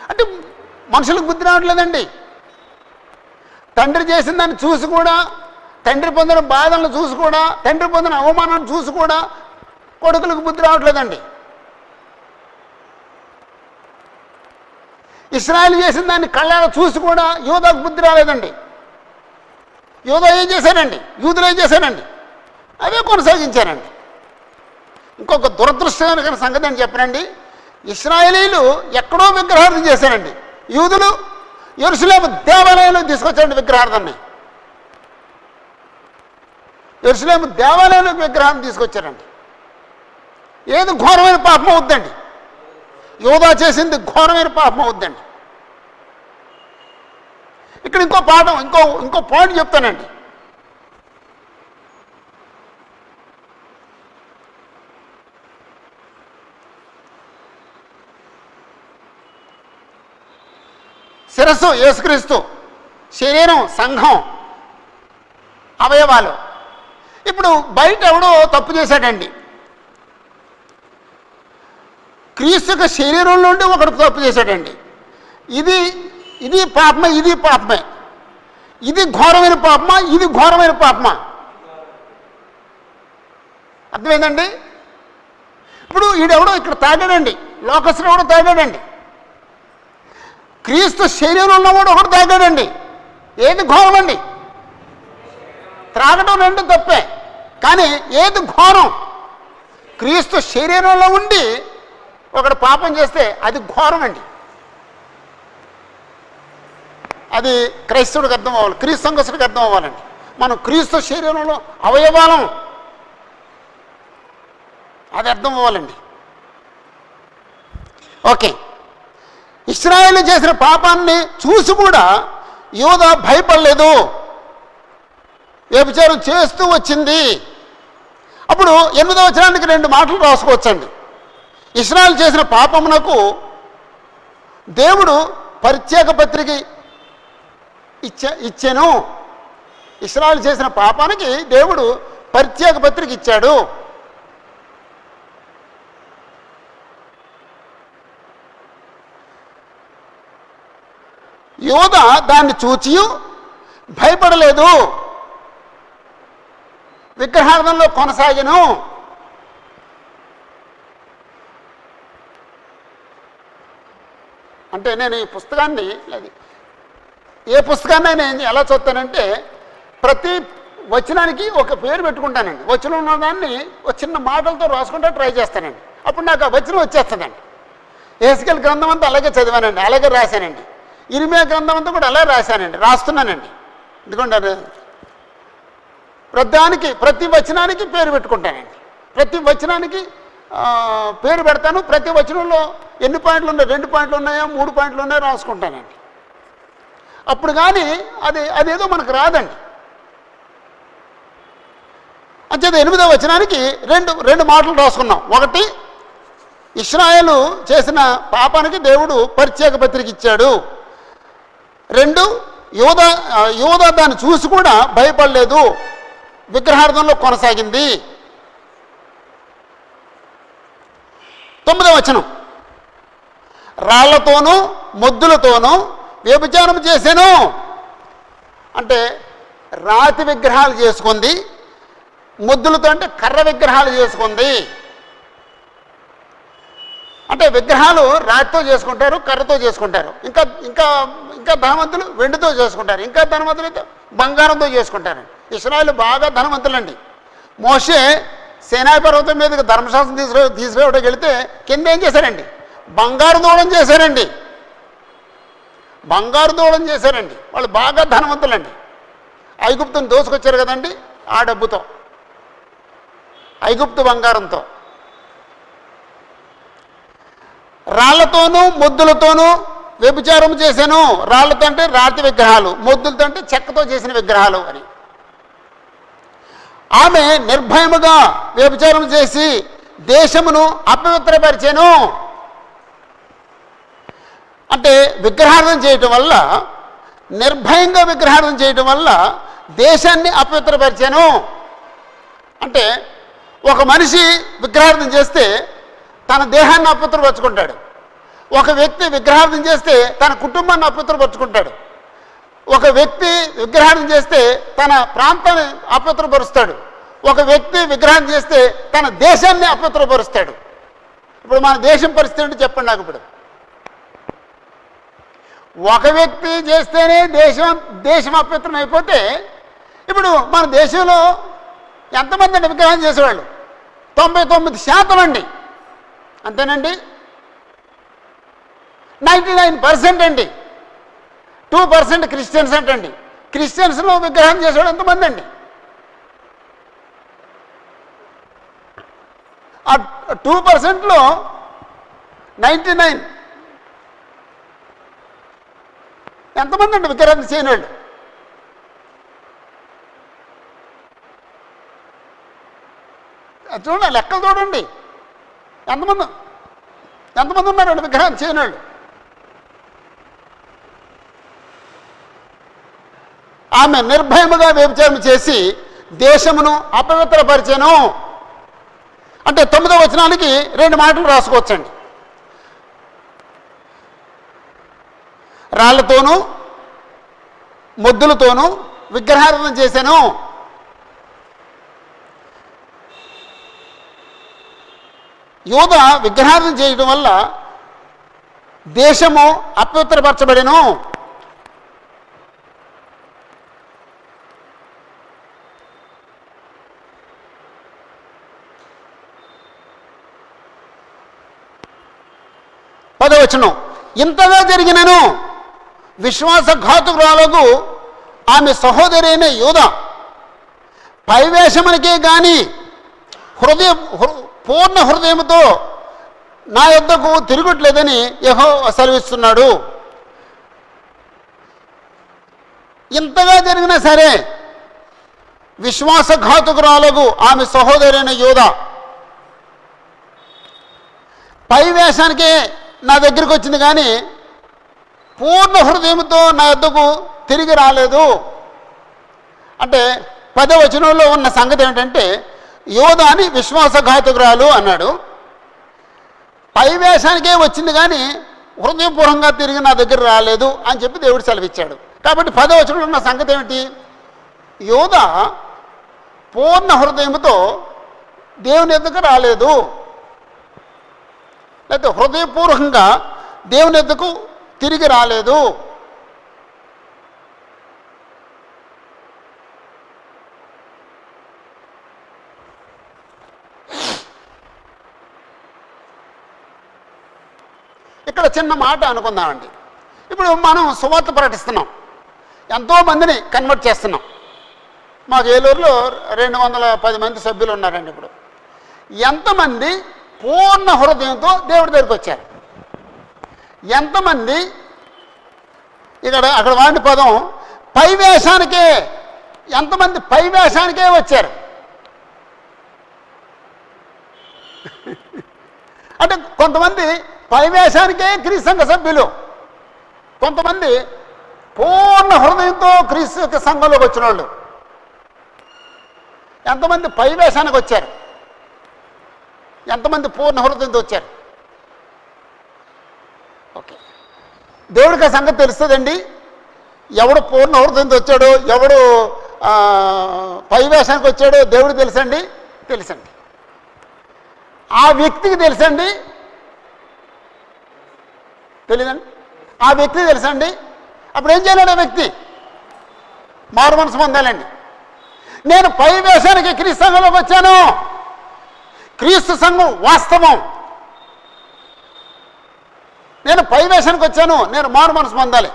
అంటే మనుషులకు బుద్ధి రావట్లేదండి. తండ్రి చేసిన దాన్ని చూసి కూడా, తండ్రి పొందిన బాధలను చూసి కూడా, తండ్రి పొందిన అవమానాన్ని చూసి కూడా కొడుకులకు బుద్ధి రావట్లేదండి. ఇశ్రాయేలు చేసిన దాన్ని కళ్ళారా చూసి కూడా యూదాకు బుద్ధి రాలేదండి. యూదా ఏం చేశారండి? యూదులు ఏం చేశారండి? అవే కొనసాగించారండి. ఇంకొక దురదృష్టమైన సంగతి అని చెప్పనండి. ఇశ్రాయేలీలు ఎక్కడో విగ్రహార్థన చేశారండి. యూదులు యెరూషలేము దేవాలయంలో తీసుకొచ్చారండి విగ్రహార్థాన్ని. యెరూషలేము దేవాలయంలో విగ్రహాన్ని తీసుకొచ్చారండి. ఏది ఘోరమైన పాపం అవుద్దండి? యూదా చేసింది ఘోరమైన పాపం అవుద్దండి. ఇక్కడ ఇంకో పాయింట్ చెప్తానండి. శిరస్సు యేసుక్రీస్తు, శరీరం సంఘం, అవయవాలు. ఇప్పుడు బయట ఎవడో తప్పు చేశాడండి. క్రీస్తుకు శరీరంలో ఉండి ఒకడు తప్పు చేశాడండి. ఇది పాపమే, ఇది పాపమే. ఇది ఘోరమైన పాపమా, ఇది ఘోరమైన పాపమా? అర్థమైందండి? ఇప్పుడు ఈడెవడో ఇక్కడ తాగాడండి, లోకస్తుడు ఎవడో తాగాడండి, క్రీస్తు శరీరంలో ఉన్నవాడు ఒకడు తాగాడండి. ఏది ఘోరమండి? త్రాగడం రెండు తప్పే, కానీ ఏది ఘోరం? క్రీస్తు శరీరంలో ఉండి ఒకడు పాపం చేస్తే అది ఘోరం అండి. అది క్రైస్తవుడికి అర్థం అవ్వాలి, క్రీస్తు సంఘస్థుడికి అర్థం అవ్వాలండి. మనం క్రీస్తు శరీరంలో అవయవాలం, అది అర్థం అవ్వాలండి. ఓకే, ఇశ్రాయేలు చేసిన పాపాన్ని చూసి కూడా యూదా భయపడలేదు, వ్యభిచారం చేస్తూ వచ్చింది. అప్పుడు 8వ వచనానికి 2 మాటలు రాసుకోవచ్చండి. ఇశ్రాయేలు చేసిన పాపమునకు దేవుడు పరిత్యాగ పత్రిక ఇచ్చాను. ఇశ్రాయేలు చేసిన పాపానికి దేవుడు పరిత్యాగ పత్రిక ఇచ్చాడు. యూదా దాన్ని చూచి భయపడలేదు, విగ్రహార్థంలో కొనసాగను. అంటే నేను ఈ పుస్తకాన్ని, ఏ పుస్తకాన్ని నేను ఎలా చూస్తానంటే ప్రతి వచనానికి ఒక పేరు పెట్టుకుంటానండి. వచనం ఉన్నదాన్ని ఒక చిన్న మాటలతో రాసుకుంటా ట్రై చేస్తానండి. అప్పుడు నాకు ఆ వచనం వచ్చేస్తుందండి. ఎహెజ్కేలు గ్రంథం అంతా అలాగే చదివానండి, అలాగే రాశానండి. ఇర్మియా గ్రంథం అంతా కూడా అలాగే రాస్తున్నానండి. ఎందుకంటే ప్రతి వచనానికి పేరు పెట్టుకుంటానండి. ప్రతి వచనానికి పేరు పెడతాను. ప్రతి వచనంలో ఎన్ని పాయింట్లు ఉన్నాయి, 2 పాయింట్లు ఉన్నాయా, 3 పాయింట్లు ఉన్నాయో రాసుకుంటానండి. అప్పుడు కానీ అదేదో మనకు రాదండి. అంచేత 8వ వచనానికి రెండు మాటలు రాసుకున్నాం. ఒకటి, ఇశ్రాయేలు చేసిన పాపానికి దేవుడు పరిత్యాగ పత్రిక ఇచ్చాడు. 2, యూదా దాన్ని చూసి కూడా భయపడలేదు, విగ్రహార్థంలో కొనసాగింది. 9వ వచనం, రాళ్లతోనూ మొద్దులతోనూ వ్యభిచారం చేశాను. అంటే రాతి విగ్రహాలు చేసుకుంది, మొద్దులతో అంటే కర్ర విగ్రహాలు చేసుకుంది. అంటే విగ్రహాలు రాతితో చేసుకుంటారు, కర్రతో చేసుకుంటారు. ఇంకా ఇంకా ఇంకా ధనవంతులు వెండితో చేసుకుంటారు, ఇంకా ధనవంతులు అయితే బంగారంతో చేసుకుంటారు. ఇశ్రాయేలు బాగా ధనవంతులండి. మోషే సేనాయి పర్వతం మీదకి ధర్మశాస్త్రం తీసుకురావడానికి వెళితే కింద ఏం చేశారండి? బంగారు దూడం చేశారండి. బంగారు దూడం చేశారండి. వాళ్ళు బాగా ధనవంతులండి. ఐగుప్తుని దోసుకొచ్చారు కదండి, ఆ డబ్బుతో, ఐగుప్తు బంగారంతో. రాళ్లతోనూ మొద్దులతోనూ వ్యభిచారం చేశాను. రాళ్లతో అంటే రాతి విగ్రహాలు, మొద్దులతో అంటే చెక్కతో చేసిన విగ్రహాలు అని. ఆమె నిర్భయముగా వ్యభిచారం చేసి దేశమును అపవిత్రపరిచాను. అంటే విగ్రహార్థం చేయటం వల్ల, నిర్భయంగా విగ్రహార్థం చేయటం వల్ల దేశాన్ని అపవిత్రపరిచాను. అంటే ఒక మనిషి విగ్రహార్థం చేస్తే తన దేహాన్ని అపవిత్రపరుచుకుంటాడు. ఒక వ్యక్తి విగ్రహార్థం చేస్తే తన కుటుంబాన్ని అపవిత్రపరుచుకుంటాడు. ఒక వ్యక్తి విగ్రహార్థం చేస్తే తన ప్రాంతాన్ని అపవిత్రపరుస్తాడు. ఒక వ్యక్తి విగ్రహం చేస్తే తన దేశాన్ని అపవిత్రపరుస్తాడు. ఇప్పుడు మన దేశం పరిస్థితి ఏంటి చెప్పండి నాకు. ఇప్పుడు ఒక వ్యక్తి చేస్తేనే దేశం అపవిత్రం అయిపోతే, ఇప్పుడు మన దేశంలో ఎంతమంది అండి విగ్రహం చేసేవాళ్ళు? 99% అండి. అంతేనండి. 99% అండి. 2% క్రిస్టియన్స్ అంటండి. క్రిస్టియన్స్లో విగ్రహం చేసేవాడు ఎంతమంది అండి? ఆ 2%లో 99 ఎంతమంది అండి విగ్రహం చేయని వాళ్ళు? చూడండి, లెక్కలు చూడండి, ఎంతమంది ఉన్నారండి విగ్రహం చేయని వాళ్ళు? ఆమె నిర్భయముగా వ్యభిచారం చేసి దేశమును అపవిత్రపరిచాను. అంటే 9వ వచనానికి 2 మాటలు రాసుకోవచ్చండి. రాళ్లతోనూ మొద్దులతోనూ విగ్రహారాధన చేశాను. యూదా విగ్రహారాధన చేయడం వల్ల దేశము అపవిత్రపరచబడెను. 10వ ఇంతగా జరిగినను విశ్వాసఘాతుకురాలకు ఆమె సహోదరి అయిన యూద పైవేషమునికే గాని పూర్ణ హృదయంతో నా యొద్దకు తిరగట్లేదని యెహోవా సెలవిస్తున్నాడు. ఇంతగా జరిగినా సరే విశ్వాసఘాతుకురాలకు ఆమె సహోదరి అయిన యూద పై వేషానికే నా దగ్గరికి వచ్చింది కానీ పూర్ణ హృదయంతో నా యొద్దకు తిరిగి రాలేదు. అంటే 10వ వచనంలో ఉన్న సంగతి ఏమిటంటే యోధాని విశ్వాసఘాతుకురాలు అన్నాడు. పై వేషానికే వచ్చింది కానీ హృదయపూర్వకంగా తిరిగి నా దగ్గర రాలేదు అని చెప్పి దేవుడు సెలవిచ్చాడు. కాబట్టి 10వ వచనంలో ఉన్న సంగతి ఏమిటి? యోధ పూర్ణ హృదయంతో దేవుని ఎద్దకు రాలేదు, లేకపోతే హృదయపూర్వకంగా దేవుని ఎద్దకు తిరిగి రాలేదు. ఇక్కడ చిన్న మాట అనుకుందామండి. ఇప్పుడు మనం సువార్త ప్రకటిస్తున్నాం, ఎంతోమందిని కన్వర్ట్ చేస్తున్నాం. మాకు ఏలూరులో 210 మంది సభ్యులు ఉన్నారండి. ఇప్పుడు ఎంతమంది పూర్ణ హృదయంతో దేవుడి దగ్గరికి వచ్చారు? ఎంతమంది అక్కడ వాడిన పదం పైవేషానికే, ఎంతమంది పైవేషానికే వచ్చారు? అంటే కొంతమంది పైవేషానికే క్రీస్తు సంఘ సభ్యులు, కొంతమంది పూర్ణ హృదయంతో క్రీస్తు సంఘంలోకి వచ్చిన వాళ్ళు. ఎంతమంది పైవేషానికి వచ్చారు? ఎంతమంది పూర్ణ హృదయంతో వచ్చారు? ఓకే, దేవుడికి ఆ సంగతి తెలుస్తుందండి. ఎవడు పూర్ణ హృదయంతో వచ్చాడో, ఎవడు పైవేషానికి వచ్చాడో దేవుడికి తెలుసండి. తెలుసండి, ఆ వ్యక్తికి తెలుసండి. తెలీదండి, ఆ వ్యక్తికి తెలుసండి. అప్పుడు ఏం చేయలేడు ఆ వ్యక్తి? మారు మనసు పొందాలండి. నేను పై వేషానికి క్రీస్తు సంఘంలోకి వచ్చాను, క్రీస్తు సంఘం వాస్తవం, నేను పై వేషానికి వచ్చాను, నేను మారు మనసు పొందాలి,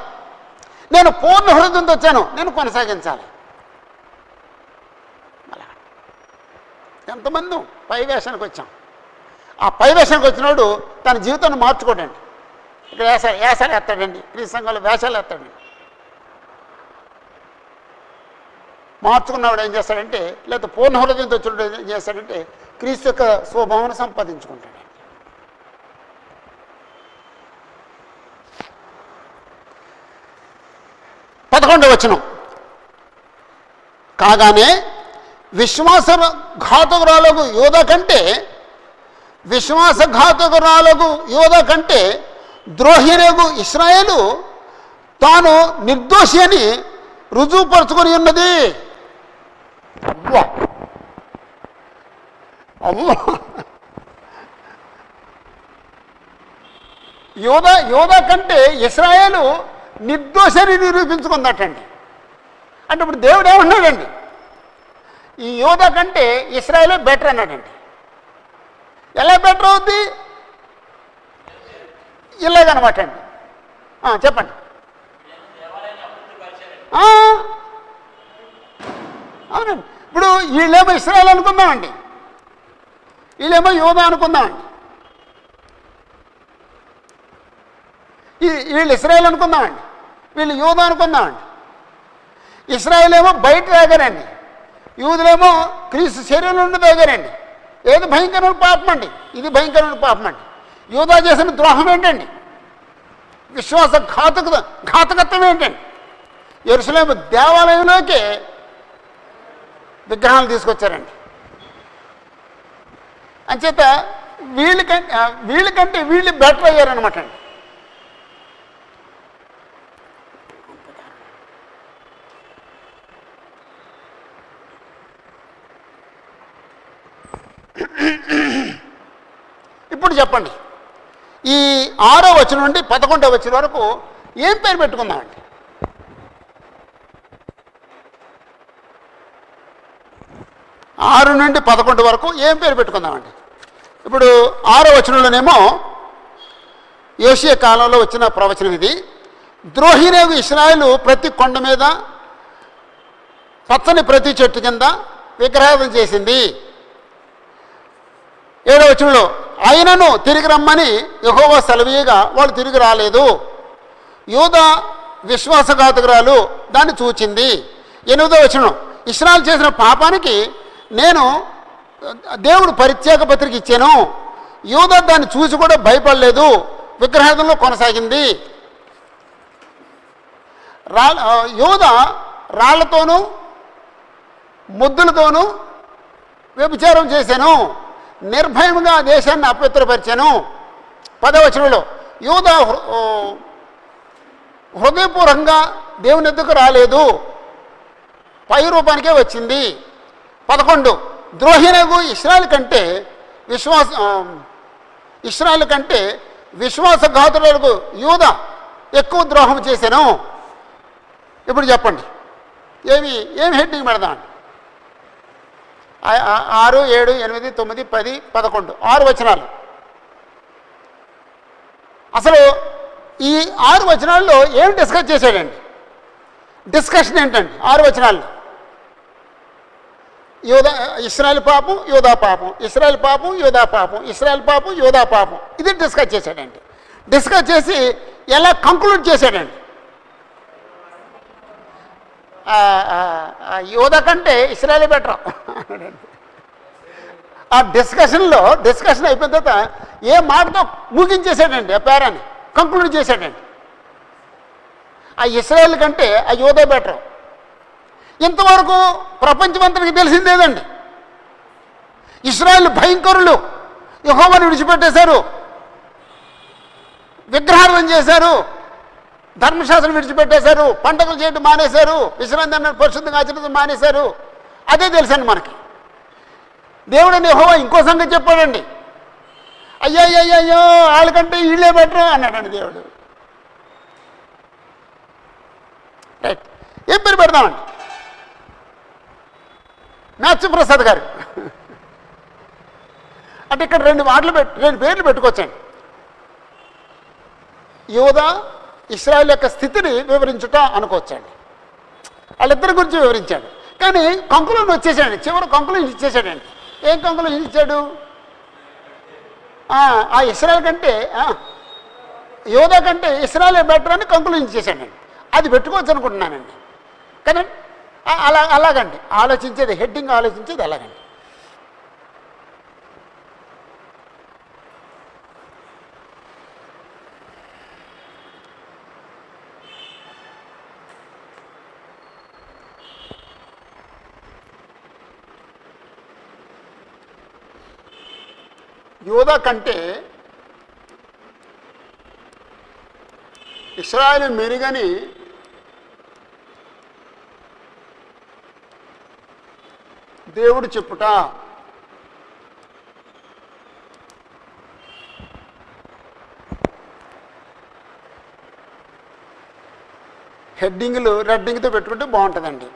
నేను పూర్ణ హృదయంతో వచ్చాను, నేను కొనసాగించాలి. ఎంతమంది పై వేషానికి వచ్చాం? ఆ పై వేషానికి వచ్చినోడు తన జీవితాన్ని మార్చుకోడండి. ఇక్కడ వేషాలు ఎత్తాడండి, క్రీస్తు సంఘంలో వేషాలు ఎత్తాడండి. మార్చుకున్నవాడు ఏం చేస్తాడంటే, లేకపోతే పూర్ణ హృదయంతో వచ్చినప్పుడు ఏం చేస్తాడంటే క్రీస్తు యొక్క స్వభావాన్ని సంపాదించుకుంటాడు. 11వ వచనం కాగానే విశ్వాసఘాతుకురాలకు యోధ కంటే ద్రోహినగు ఇశ్రాయేలు తాను నిర్దోషి అని రుజువుపరుచుకొని ఉన్నది. అమ్మా, యోధ కంటే ఇశ్రాయేలు నిర్దోషని నిరూపించుకుందటండి. అంటే ఇప్పుడు దేవుడు ఏమన్నాడండి? ఈ యోధ కంటే ఇశ్రాయేలే బెటర్ అన్నాడండి. ఎలా బెటర్ అవుద్ది? ఇలాగనమాట అండి. చెప్పండి. అవునండి, ఇప్పుడు వీళ్ళేమో ఇశ్రాయేల్ అనుకుందామండి, వీళ్ళేమో యోధ అనుకుందామండి. వీళ్ళు ఇశ్రాయేల్ అనుకుందామండి, వీళ్ళు యోధ అనుకుందామండి. ఇశ్రాయేల్ ఏమో బయట తాగారండి, యూదులేమో క్రీస్తు శరీరంలో నుండి తాగారండి. ఏది భయంకరమైన పాపం అండి? ఇది భయంకరమైన పాపం అండి. యోధా చేసిన ద్రోహం ఏంటండి? ఘాతకత్వం ఏంటండి? యెరూషలేము దేవాలయంలోకి విగ్రహాలు తీసుకొచ్చారండి. అంచేత వీళ్ళకంటే వీళ్ళు బెటర్ అయ్యారనమాట అండి. ఇప్పుడు చెప్పండి, ఈ 6వ వచనం నుండి 11వ వచనం వరకు ఏం పేరు పెట్టుకుందామండి? 6 నుండి 11 వరకు ఏం పేరు పెట్టుకుందామండి? ఇప్పుడు 6వ వచనంలోనేమో యోషియా కాలంలో వచ్చిన ప్రవచనం ఇది. ద్రోహినేగు ఇశ్రాయేలు ప్రతి కొండ మీద పచ్చని ప్రతి చెట్టు కింద విగ్రహారాధన చేసింది. 7వ వచనంలో ఆయనను తిరిగి రమ్మని యెహోవా సెలవీయగా వాళ్ళు తిరిగి రాలేదు. యూదా విశ్వాసఘాతకురాలు దాన్ని చూచింది. 8వ వచనం ఇశ్రాయేలు చేసిన పాపానికి నేను దేవుడు పరిత్యాగ పత్రిక ఇచ్చాను. యూదా దాన్ని చూసి కూడా భయపడలేదు, విగ్రహారాధనలో కొనసాగింది. యూదా రాళ్లతోనూ ముద్దులతోనూ వ్యభిచారం చేశాను, నిర్భయంగా దేశాన్ని అపవిత్రపరిచాను. 10వ వచనంలో యూదా హృదయపూర్వకంగా దేవుని ఎద్దుకు రాలేదు, పై రూపానికే వచ్చింది. 11 ద్రోహినగు ఇశ్రాయేలు కంటే విశ్వాసఘాతులకు యూదా ఎక్కువ ద్రోహం చేశాను. ఇప్పుడు చెప్పండి, ఏమి హెడ్డింగ్ పెడదామండి? 6, 7, 8, 9, 10, 11 6 వచనాలు. అసలు ఈ 6 వచనాల్లో ఏం డిస్కస్ చేశాడండి? డిస్కషన్ ఏంటండి 6 వచనాల్లో? ఇశ్రాయేలు పాపం, యూదా పాపం, ఇశ్రాయేలు పాపం, యూదా పాపం, ఇశ్రాయేలు పాపం, యూదా పాపం, ఇది డిస్కస్ చేశాడండి. డిస్కస్ చేసి ఎలా కంక్లూడ్ చేశాడండి? యూదా కంటే ఇశ్రాయేలే బెటర్. ఆ డిస్కషన్ అయిపోయిన తర్వాత ఏ మాటతో ముగించేశాడండి? ఆ పేరాన్ని కంక్లూడ్ చేశాడండి. ఆ ఇశ్రాయేల్ కంటే ఆ యూదా బెటర్. ఇంతవరకు ప్రపంచమంతటికి తెలిసిందేదండి, ఇశ్రాయేల్ భయంకరులు, యెహోవాను విడిచిపెట్టేశారు, విగ్రహారాధన చేశారు, ధర్మశాస్త్రం విడిచిపెట్టేశారు, పండుగలు చేయడం మానేశారు, విశ్రాంతి అన్న పరిశుద్ధంగా ఆచరించడం మానేశారు. అదే తెలుసండి మనకి. దేవుడని యెహోవా ఇంకో సంగతి చెప్పాడండి. అయ్యో వాళ్ళకంటే వీళ్ళే బెటర్ అన్నాడండి దేవుడు. రైట్, ఏం పేరు పెడదామండి? మ్యాథ్స్ ప్రసాద్ గారు అంటే ఇక్కడ 2 పేర్లు పెట్టుకోవచ్చండి. యూదా ఇశ్రాయేల్ యొక్క స్థితిని వివరించుట అనుకోవచ్చండి. వాళ్ళిద్దరి గురించి వివరించాడు, కానీ కంకులను వచ్చేసాడండి. చివరి కంకులు ఇచ్చేసాడండి. ఏం కంకులు ఇచ్చాడు? ఆ ఇశ్రాయేల్ కంటే యూదా కంటే ఇశ్రాయేల్ బెటర్ అని కంకులు ఇచ్చేసాడండి. అది పెట్టుకోవచ్చు అనుకుంటున్నానండి. కానీ అలాగండి ఆలోచించేది, హెడ్డింగ్ ఆలోచించేది అలాగండి. యూదా కంటే ఇశ్రాయేలు మెరుగని దేవుడు చెప్పుట. హెడ్డింగ్లు రెడ్డింగ్తో పెట్టుకుంటే బాగుంటుందండి.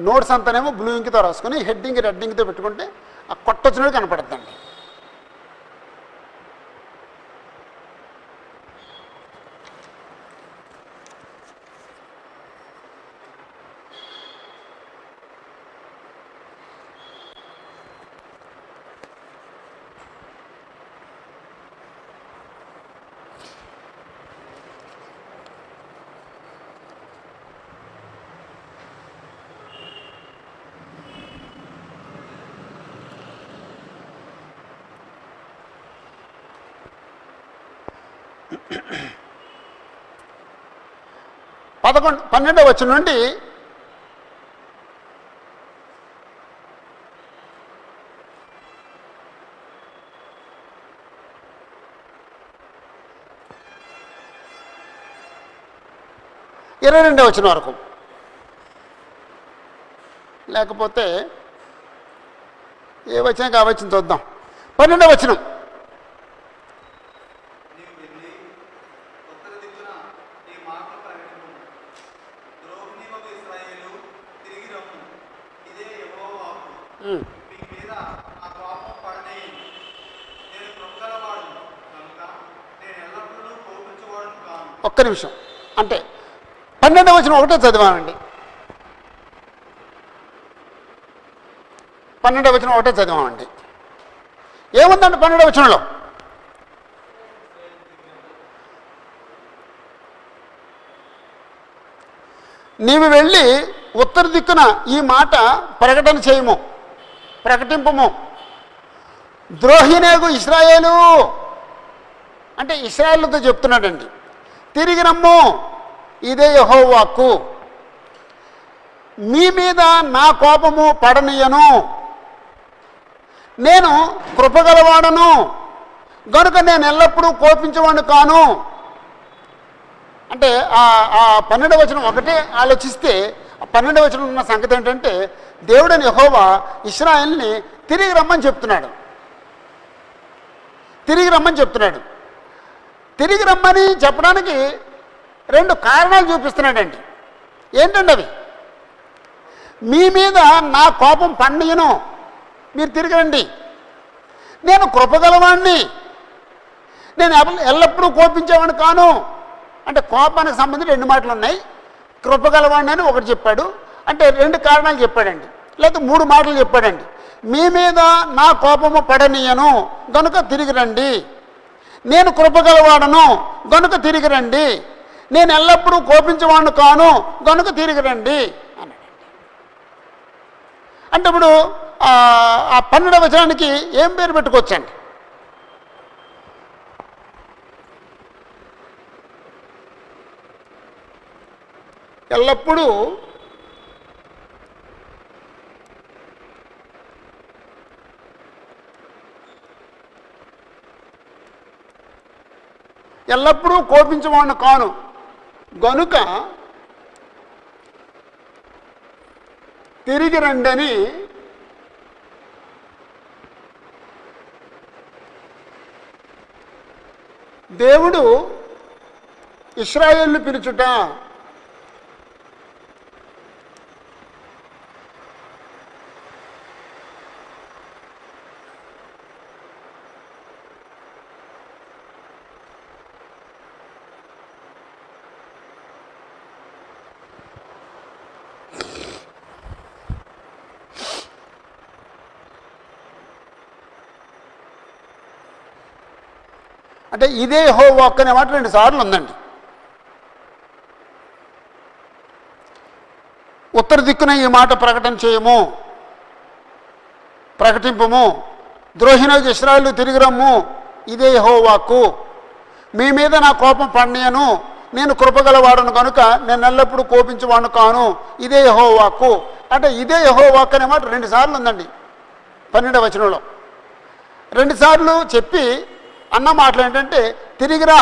నోట్స్ అంతానేమో బ్లూ ఇంక్తో రాసుకొని హెడ్డింగ్ రెడ్డింగ్తో పెట్టుకుంటే ఆ కొట్టొచ్చినట్టు కనపడుతుందండి. పన్నెండవ వచనం నుండి ఇరవై 22వ వచనం వరకు, లేకపోతే ఏ వచనం కావచ్చు చూద్దాం. 12వ వచనం. ఒక్క నిమిషం. అంటే 12వ వచనం ఒకటే చదివామండి. 12వ వచనం ఒకటే చదివామండి. ఏముందండి 12వ వచనంలో? నీవు వెళ్ళి ఉత్తర దిక్కున ఈ మాట ప్రకటన చేయము, ప్రకటింపము. ద్రోహినేగు ఇశ్రాయేలు అంటే ఇశ్రాయేలుతో చెప్తున్నాడండి. తిరిగి రమ్ము, ఇదే యెహోవా వాక్కు. మీ మీద నా కోపము పడనీయను, నేను కృపగలవాడను గనుక నేను ఎల్లప్పుడూ కోపించేవాడిని కాను. అంటే ఆ 12వ వచనం ఒకటే ఆలోచిస్తే ఆ 12వ వచనం ఉన్న సంగతి ఏంటంటే దేవుడని యెహోవా ఇశ్రాయేలుని తిరిగి రమ్మని చెప్తున్నాడు. తిరిగి రమ్మని చెప్తున్నాడు. తిరిగి రమ్మని చెప్పడానికి 2 కారణాలు చూపిస్తున్నాడండి. ఏంటండి అవి? మీ మీద నా కోపం పండియను, మీరు తిరిగి రండి. నేను కృపగలవాణ్ణి, నేను ఎల్లప్పుడూ కోపించేవాడిని కాను. అంటే కోపానికి సంబంధించి 2 మాటలు ఉన్నాయి. కృపగలవాణ్ణి అని ఒకటి చెప్పాడు, అంటే 2 కారణాలు చెప్పాడండి. లేకపోతే 3 మాటలు చెప్పాడండి. మీ మీద నా కోపము పడనీయను గనుక తిరిగి రండి, నేను కృపగలవాడను గనుక తిరిగి రండి, నేను ఎల్లప్పుడూ కోపించేవాడిని కాను గనుక తిరిగి రండి అన్నాడండి. అంటే ఇప్పుడు ఆ 12వ వచనానికి ఏం పేరు పెట్టుకోవచ్చండి? ఎల్లప్పుడూ ఎల్లప్పుడూ కోపించేవాడిని కాను గనుక తిరిగి రండని దేవుడు ఇశ్రాయేలును పిలుచుట. అంటే ఇదే యెహోవా వాక్కు అనే మాట 2 సార్లు ఉందండి. ఉత్తర దిక్కున ఈ మాట ప్రకటన చేయము, ప్రకటింపము. ద్రోహినకు ఇశ్రాయేలు తిరిగి రమ్ము, ఇదే యెహోవా వాక్కు. మీ మీద నా కోపం పండియను, నేను కృపగలవాడను కనుక నేను ఎల్లప్పుడూ కోపించేవాడును కాను, ఇదే యెహోవా వాక్కు. అంటే ఇదే యెహోవా వాక్కు అనే మాట 2 సార్లు ఉందండి 12వ వచనంలో. 2 సార్లు చెప్పి అన్న మాటలు ఏంటంటే తిరిగిరా,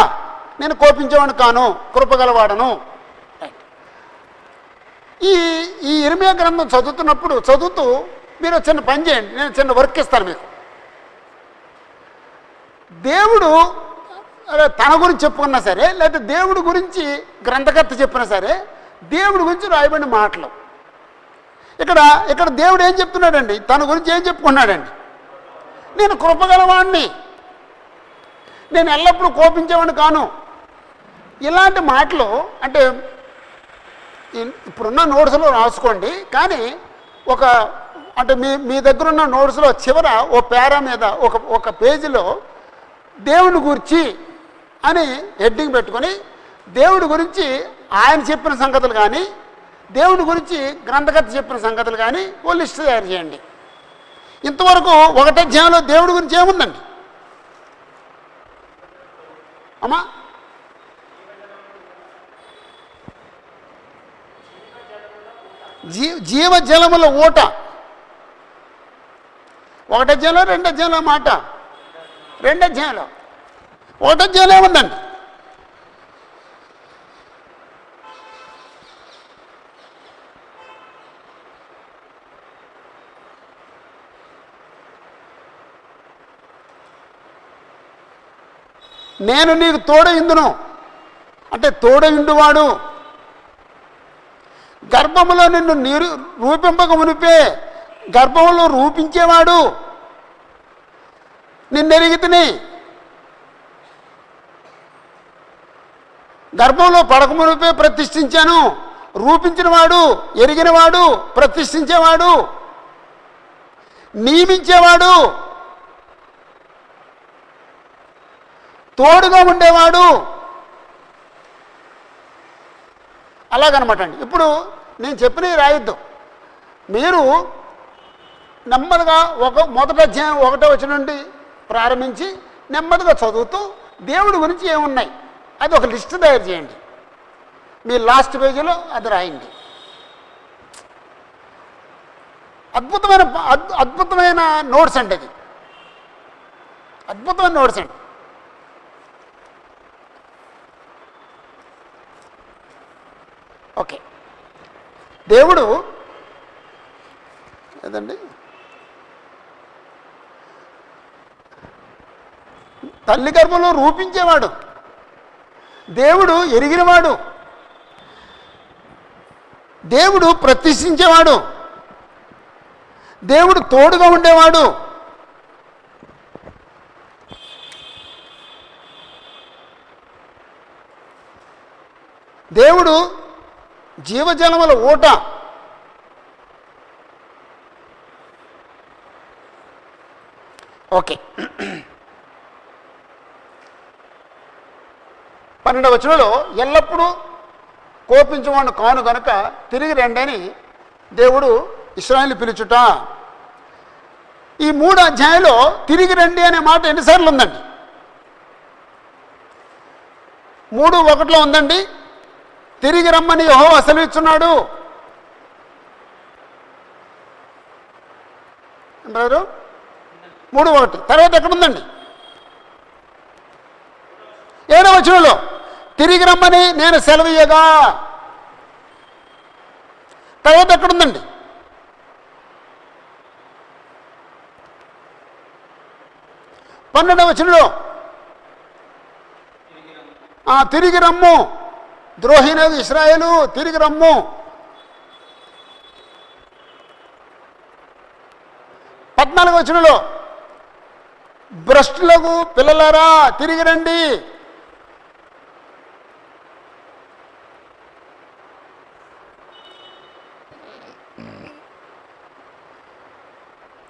నేను కోపించేవాడిని కాను, కృపగలవాడను. ఈ ఇర్మియా గ్రంథం చదువుతూ మీరు చిన్న పని చేయండి, నేను చిన్న వర్క్ ఇస్తాను మీకు. దేవుడు తన గురించి చెప్పుకున్నా సరే, లేకపోతే దేవుడి గురించి గ్రంథకర్త చెప్పినా సరే, దేవుడి గురించి రాయబడిన మాటలు ఇక్కడ దేవుడు ఏం చెప్తున్నాడండి? తన గురించి ఏం చెప్పుకున్నాడండి? నేను కృపగలవాడిని, నేను ఎల్లప్పుడూ కోపించేవాడిని కాను. ఇలాంటి మాటలు అంటే ఇప్పుడున్న నోట్స్లో రాసుకోండి. కానీ అంటే మీ దగ్గర ఉన్న నోట్స్లో చివర ఓ పేరా మీద ఒక పేజీలో దేవుని గురించి అని హెడ్డింగ్ పెట్టుకొని దేవుడి గురించి ఆయన చెప్పిన సంగతులు కానీ, దేవుడి గురించి గ్రంథకర్త చెప్పిన సంగతులు కానీ ఓ లిస్ట్ తయారు చేయండి. ఇంతవరకు 1వ అధ్యాయంలో దేవుడి గురించి ఏముందండి అమ్మా? జీవజలముల ఊట. 1వ అధ్యాయంలో 2వ అధ్యాయంలో మాట. 2వ అధ్యాయంలో 1వ అధ్యాయంలో ఏముందండి? నేను నీకు తోడయిందును అంటే తోడయిండువాడు, గర్భములో నిన్ను రూపింపక మునిపే గర్భంలో రూపించేవాడు, నిన్నెరిగితిని గర్భంలో పడకమునిపే ప్రతిష్ఠించాను. రూపించినవాడు, ఎరిగినవాడు, ప్రతిష్ఠించేవాడు, నియమించేవాడు, తోడుగా ఉండేవాడు. అలాగనమాట అండి. ఇప్పుడు నేను చెప్పినవి రాయొద్దు. మీరు నెమ్మదిగా మొదటి అధ్యాయం 1వ వచనం నుండి ప్రారంభించి నెమ్మదిగా చదువుతూ దేవుడి గురించి ఏమున్నాయి అది ఒక లిస్ట్ తయారు చేయండి. మీ లాస్ట్ పేజీలో అది రాయండి. అద్భుతమైన నోట్స్ అండి. అది అద్భుతమైన నోట్స్ అండి. ఓకే, దేవుడు ఏదండి తల్లి గర్భంలో రూపించేవాడు, దేవుడు ఎరిగినవాడు, దేవుడు ప్రతిష్ఠించేవాడు, దేవుడు తోడుగా ఉండేవాడు, దేవుడు జీవజలముల ఊట, ఓకే. 12వ వచనంలో ఎల్లప్పుడూ కోపించేవాడు కాను గనుక తిరిగి రండి అని దేవుడు ఇశ్రాయేలును పిలుచుట. ఈ 3 అధ్యాయంలో తిరిగి రండి అనే మాట ఎన్నిసార్లు ఉందండి? 3:1 ఉందండి. తిరిగి రమ్మని యెహోవా సెలవిస్తున్నాడు. అంటారు 3:1. తర్వాత ఎక్కడ ఉందండి? 7వ వచనంలో తిరిగి రమ్మని నేను సెలవీయగా. తర్వాత ఎక్కడుందండి? 12వ వచనంలో తిరిగి రమ్ము, ద్రోహినది ఇశ్రాయేలు తిరిగి రమ్ము. 14వ వచనంలో భ్రష్టులకు పిల్లలారా తిరిగి రండి.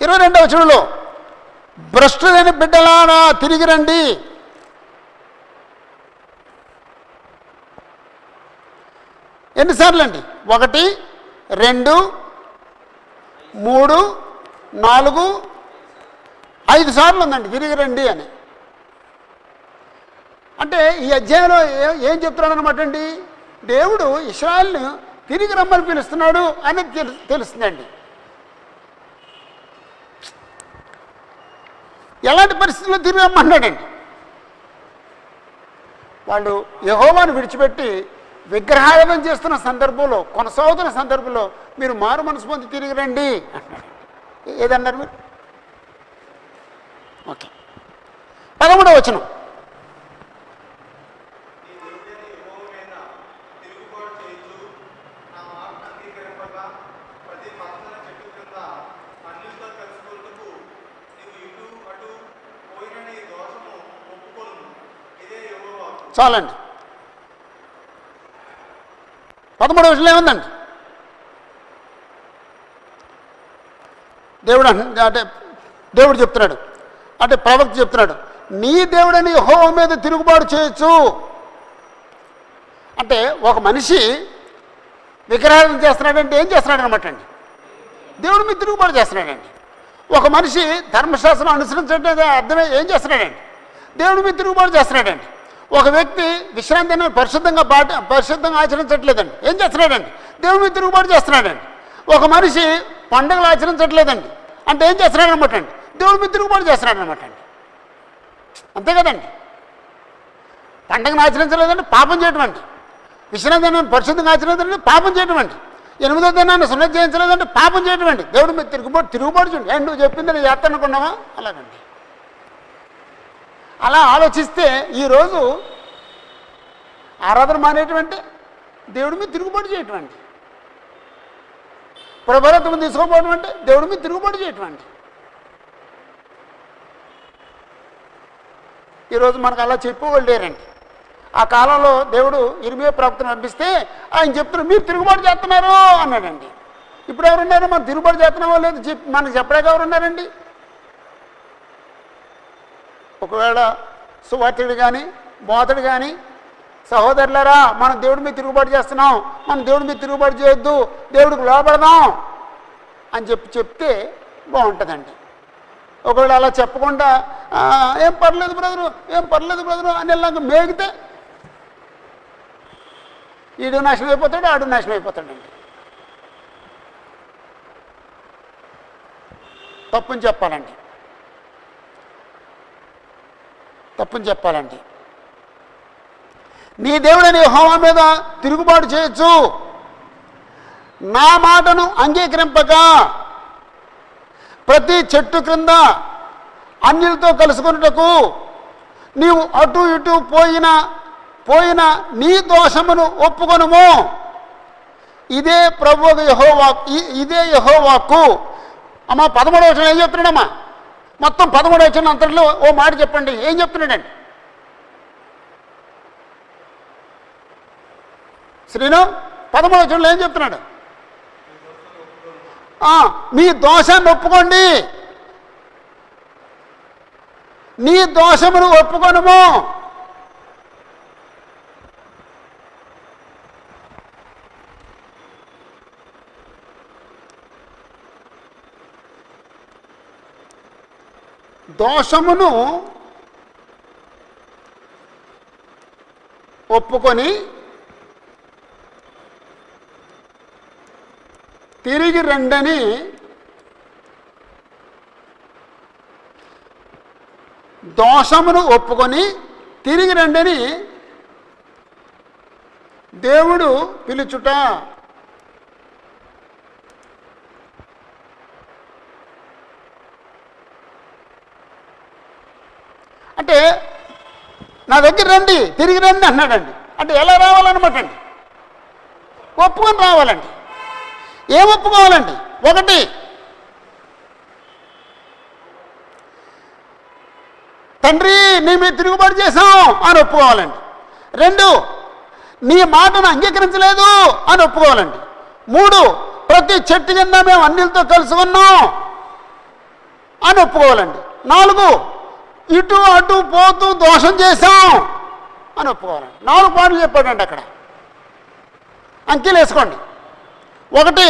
22వ వచనంలో భ్రష్టులైన బిడ్డలారా తిరిగి రండి. ఎన్నిసార్లు అండి? 1, 2, 3, 4, 5 సార్లు ఉందండి తిరిగి రండి అని. అంటే ఈ అధ్యాయంలో ఏం చెప్తున్నాడు అనమాట అండి? దేవుడు ఇశ్రాయేలును తిరిగి రమ్మని పిలుస్తున్నాడు అని తెలుస్తుందండి. ఎలాంటి పరిస్థితుల్లో తిరిగి రమ్మన్నాడండి? వాళ్ళు యెహోవాను విడిచిపెట్టి విగ్రహారాధన చేస్తున్న సందర్భంలో, కొనసాగుతున్న సందర్భంలో మీరు మారు మనసు పొంది తిరిగి రండి అంటున్నాడు. ఏదన్నారు మీరు? ఓకే. 13వ వచనం చాలండి. 13వ వచనం ఏముందండి? దేవుడు చెప్తున్నాడు, అంటే ప్రవక్త చెప్తున్నాడు, నీ దేవుడని యెహోవా మీద తిరుగుబాటు చేయొచ్చు. అంటే ఒక మనిషి విగ్రహాలను చేస్తున్నాడంటే ఏం చేస్తున్నాడు అనమాట అండి? దేవుడి మీద తిరుగుబాటు చేస్తున్నాడండి. ఒక మనిషి ధర్మశాస్త్రం అనుసరించడం అర్థమే ఏం చేస్తున్నాడండి? దేవుడి మీద తిరుగుబాటు చేస్తున్నాడండి. ఒక వ్యక్తి విశ్రాంతిని పరిశుద్ధంగా ఆచరించట్లేదండి, ఏం చేస్తున్నాడండి? దేవుడి మీద తిరుగుబాటు చేస్తున్నాడండి. ఒక మనిషి పండుగలు ఆచరించట్లేదండి అంటే ఏం చేస్తున్నాడు అనమాట అండి? దేవుడి మీద తిరుగుబాటు చేస్తున్నాడు అనమాట అండి. అంతే కదండి. పండుగను ఆచరించలేదంటే పాపం చేయటం అండి. విశ్రాంతి దినాన్ని పరిశుద్ధంగా ఆచరించాలంటే పాపం చేయటం అండి. 8వ దినాన్ని సున్నతి చేయించలేదంటే పాపం చేయటం అండి. దేవుడి మీద తిరుగుబాటు చూడండి. నువ్వు చెప్పింది నేను చేస్తాను అనుకున్నావా? అలాగండి. అలా ఆలోచిస్తే ఈరోజు ఆరాధన మానేటువంటి దేవుడి మీద తిరుగుబాటు చేయటం అండి. ప్రభావితం తీసుకోపోవడం అంటే దేవుడి మీద తిరుగుబాటు చేయటం అండి. ఈరోజు మనకు అలా చెప్పేవాళ్ళు లేరండి. ఆ కాలంలో దేవుడు ఇర్మియా ప్రవక్తను పంపిస్తే ఆయన చెప్తున్నారు మీరు తిరుగుబాటు చేస్తున్నారు అన్నాడండి. ఇప్పుడు ఎవరున్నారు? మనం తిరుగుబాటు చేస్తున్నామో లేదు మనకు చెప్పడాక ఎవరున్నారండి? ఒకవేళ సువార్తుడు కానీ బోధకుడు కానీ సహోదరులారా మనం దేవుడి మీద తిరుగుబాటు చేస్తున్నాం, మనం దేవుడి మీద తిరుగుబాటు చేయొద్దు, దేవుడికి లోపడదాం అని చెప్తే బాగుంటుందండి. ఒకవేళ అలా చెప్పకుండా ఏం పర్లేదు బ్రదరు అని ఇలాగ మేగితే ఈడు నాశనం అయిపోతాడు, ఆడు నాశనం అయిపోతాడండి. తప్పుని చెప్పాలండి. నీ దేవుడని యెహోవా మీద తిరుగుబాటు చేయొచ్చు, నా మాటను అంగీకరింపక ప్రతి చెట్టు క్రింద అన్యులతో కలుసుకున్నటకు నీవు అటు ఇటు పోయిన నీ దోషమును ఒప్పుకొనుము. ఇదే ప్రభువు ఇదే యెహోవాకు. అమ్మ 13వ వచనం ఏం చెప్తున్నాడమ్మా? మొత్తం 13వ వచనం అంతట్లో ఓ మాట చెప్పండి, ఏం చెప్తున్నాడండి శ్రీను? 13వ వచనంలో ఏం చెప్తున్నాడు? మీ దోషాన్ని ఒప్పుకోండి, నీ దోషమును ఒప్పుకొనుము. దోషమును ఒప్పుకొని తిరిగి రండని దోషమును ఒప్పుకొని తిరిగి రండని దేవుడు పిలుచుట. అంటే నా దగ్గర రండి, తిరిగి రండి అన్నాడండి. అంటే ఎలా రావాలన్నమాట అండి? ఒప్పుకొని రావాలండి. ఏం ఒప్పుకోవాలండి? 1, తండ్రి నీ మీద తిరుగుబాటు చేశాం అని ఒప్పుకోవాలండి. 2, నీ మాటను అంగీకరించలేదు అని ఒప్పుకోవాలండి. 3, ప్రతి చెట్టు కింద మేము అన్నిలతో కలిసి ఉన్నాం అని ఒప్పుకోవాలండి. 4, ఇటు అటు పోతూ దోషం చేశాం అని ఒప్పుకోవాలండి. 4 పాయింట్లు చెప్పాడండి అక్కడ. అంకెలు వేసుకోండి. 1,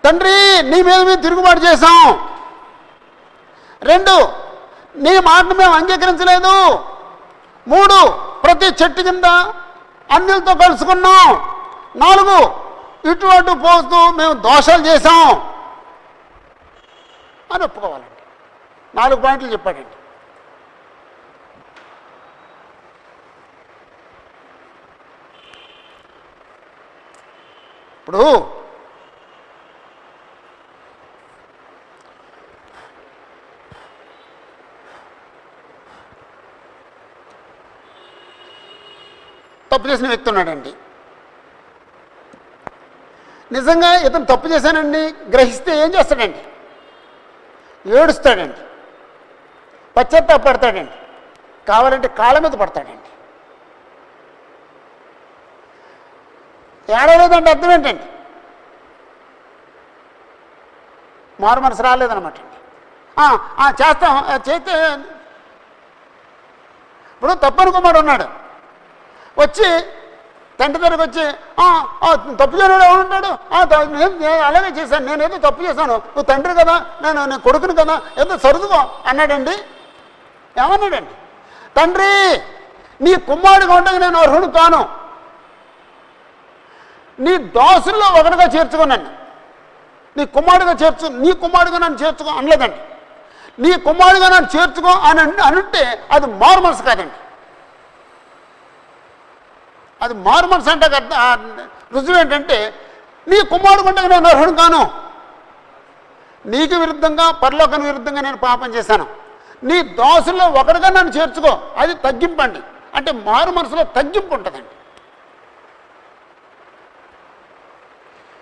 తండ్రి నీ మీద మేము తిరుగుబాటు చేశాం. 2, నీ మాటను మేము అంగీకరించలేదు. 3, ప్రతి చెట్టు కింద అన్యులతో కలుసుకున్నాం. 4, ఇటు అటు పోస్తూ మేము దోషాలు చేశాం అని ఒప్పుకోవాలండి. 4 పాయింట్లు చెప్పాడండి. ఇప్పుడు తప్పు చేసిన వ్యక్తి ఉన్నాడండి. నిజంగా ఇతను తప్పు చేశానండి గ్రహిస్తే ఏం చేస్తాడండి? ఏడుస్తాడండి, పశ్చాత్తాపడతాడండి, కావాలంటే కాళ్ళ మీద పడతాడండి. ఏడవలేదంటే అర్థం ఏంటండి? మారు మనసు రాలేదన్నమాట అండి. చేస్తాం చేస్తే ఇప్పుడు తప్పనుకుమాడు ఉన్నాడు, వచ్చి తండ్రి దగ్గరకు వచ్చి తప్పు చేయడం ఎవరుంటాడు? అలాగే చేశాను, నేనేదో తప్పు చేశాను, నువ్వు తండ్రి కదా, నేను కొడుకును కదా, ఏదో సరుదుకో అన్నాడండి. ఏమన్నాడండి? తండ్రి నీ కుమారుడిగా ఉండగా నేను అర్హుడు కాను, నీ దాసుల్లో ఒకటిగా చేర్చుకున్నాను, నీ కుమారుడిగా నన్ను చేర్చుకో అనలేదండి. నీ కుమారుడిగా నన్ను చేర్చుకో అని అనుంటే అది మారు మనసు కాదండి. అది మారు మనసు అంటే రుజువు ఏంటంటే నీ కుమారుడు అంటే నేను అర్హుడు కాను, నీకు విరుద్ధంగా పరలోకానికి విరుద్ధంగా నేను పాపం చేశాను, నీ దాసుల్లో ఒకటిగా నన్ను చేర్చుకో. అది తగ్గింపండి. అంటే మారు మనసులో తగ్గింపు ఉంటుందండి.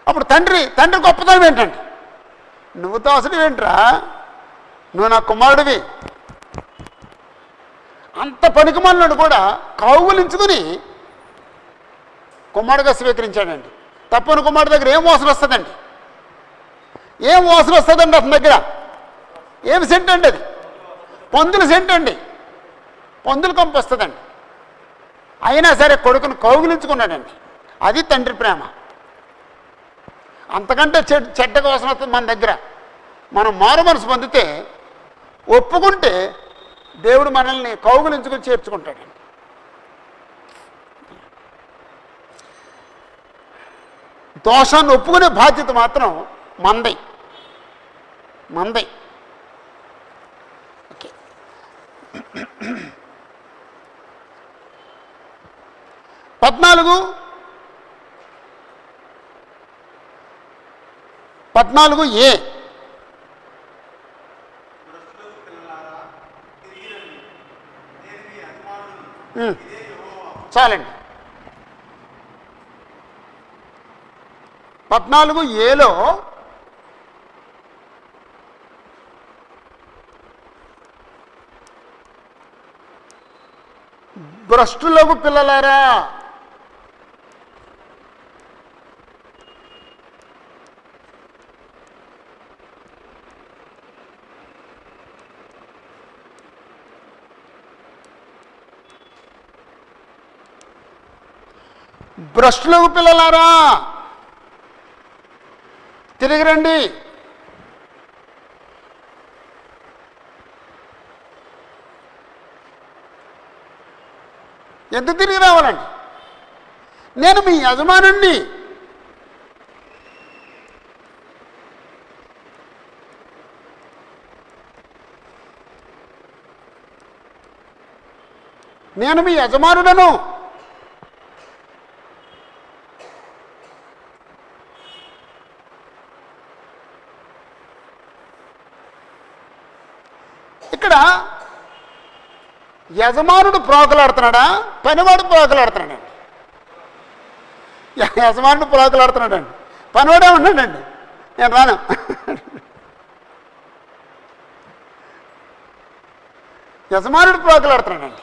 అప్పుడు తండ్రి గొప్పతనం ఏంటండి? నువ్వు దాసుడు ఏంట్రా, నువ్వు నా కుమారుడివి, అంత పనికిమాలినాడు కూడా కౌగులించుకుని కుమారుడుగా స్వీకరించాడండి. తప్పని కుమారుడు దగ్గర ఏం వాసన వస్తుందండి? ఏం వాసన వస్తుందండి అతని దగ్గర? ఏం సెంట్ అండి అది? పందుల సెంట్ అండి, పందులు కంపు వస్తుందండి. అయినా సరే కొడుకును కౌగులించుకున్నాడండి. అది తండ్రి ప్రేమ. అంతకంటే చెడ్డగా వాసన వస్తుంది మన దగ్గర. మనం మారు మనసు పొందితే, ఒప్పుకుంటే దేవుడు మనల్ని కౌగులించుకుని చేర్చుకుంటాడండి. దోషాన్ని ఒప్పుకునే బాధ్యత మాత్రం మందై. 14a చాలండి. 14aలో భ్రష్టులకు పిల్లలారా, భ్రష్టులకు పిల్లలారా తిరిగి రండి. ఎందుకు తిరిగి రావాలండి? నేను మీ యజమానుణ్ణి. నేను మీ యజమానుడను. ఇక్కడ యజమానుడు ప్రోకలాడుతున్నాడా, పనివాడు ప్రోకలాడుతున్నాడండి? యజమానుడు ప్రోకలాడుతున్నాడండి, పనివాడే ఉన్నాడండి. నేను రాను. యజమానుడు ప్రోకలాడుతున్నాడండి.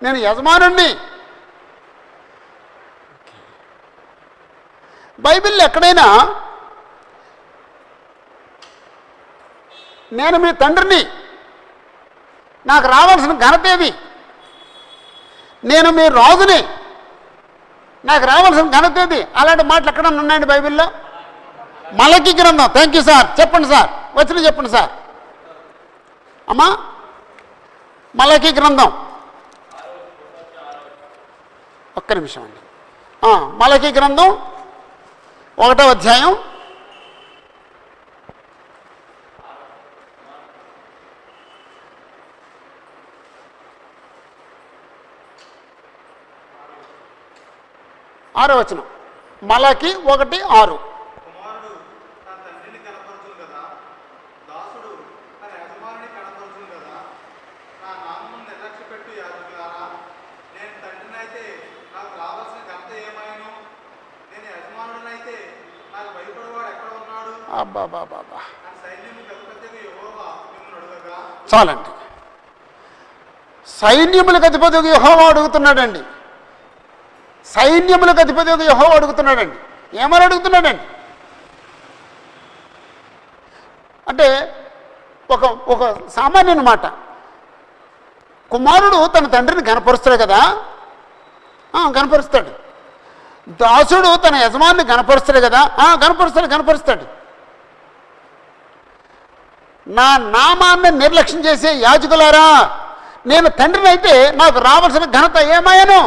నేను యజమానుణ్ణి. బైబిల్లో ఎక్కడైనా నేను మీ తండ్రిని, నాకు రావాల్సిన ఘనత ఏది? నేను మీ రాజుని, నాకు రావాల్సిన ఘనత ఏది? అలాంటి మాటలు ఎక్కడన్నా ఉన్నాయండి బైబిల్లో? మలకి గ్రంథం. Thank you sir. చెప్పండి సార్, వచ్చిన చెప్పండి సార్. అమ్మా, మలకి గ్రంథం ఒక్క నిమిషం అండి. మలకి గ్రంథం 1వ అధ్యాయం 6వ వచనం. మలకి 1:6. అబ్బాబాబా, చాలండి. సైన్యములకు అధిపతి యెహోవా అడుగుతున్నాడండి. సైన్యములకు అధిపతి యెహోవా అడుగుతున్నాడండి. ఏమని అడుగుతున్నాడండి అంటే ఒక సామాన్య మాట. కుమారుడు తన తండ్రిని కనపరుస్తాడు కదా, కనపరుస్తాడు. దాసుడు తన యజమాన్ని కనపరుస్తాడు కదా, కనపరుస్తాడు. నా నామాన్ని నిర్లక్ష్యం చేసే యాజకులారా, నేను తండ్రిని అయితే నాకు రావాల్సిన ఘనత ఏమాయను?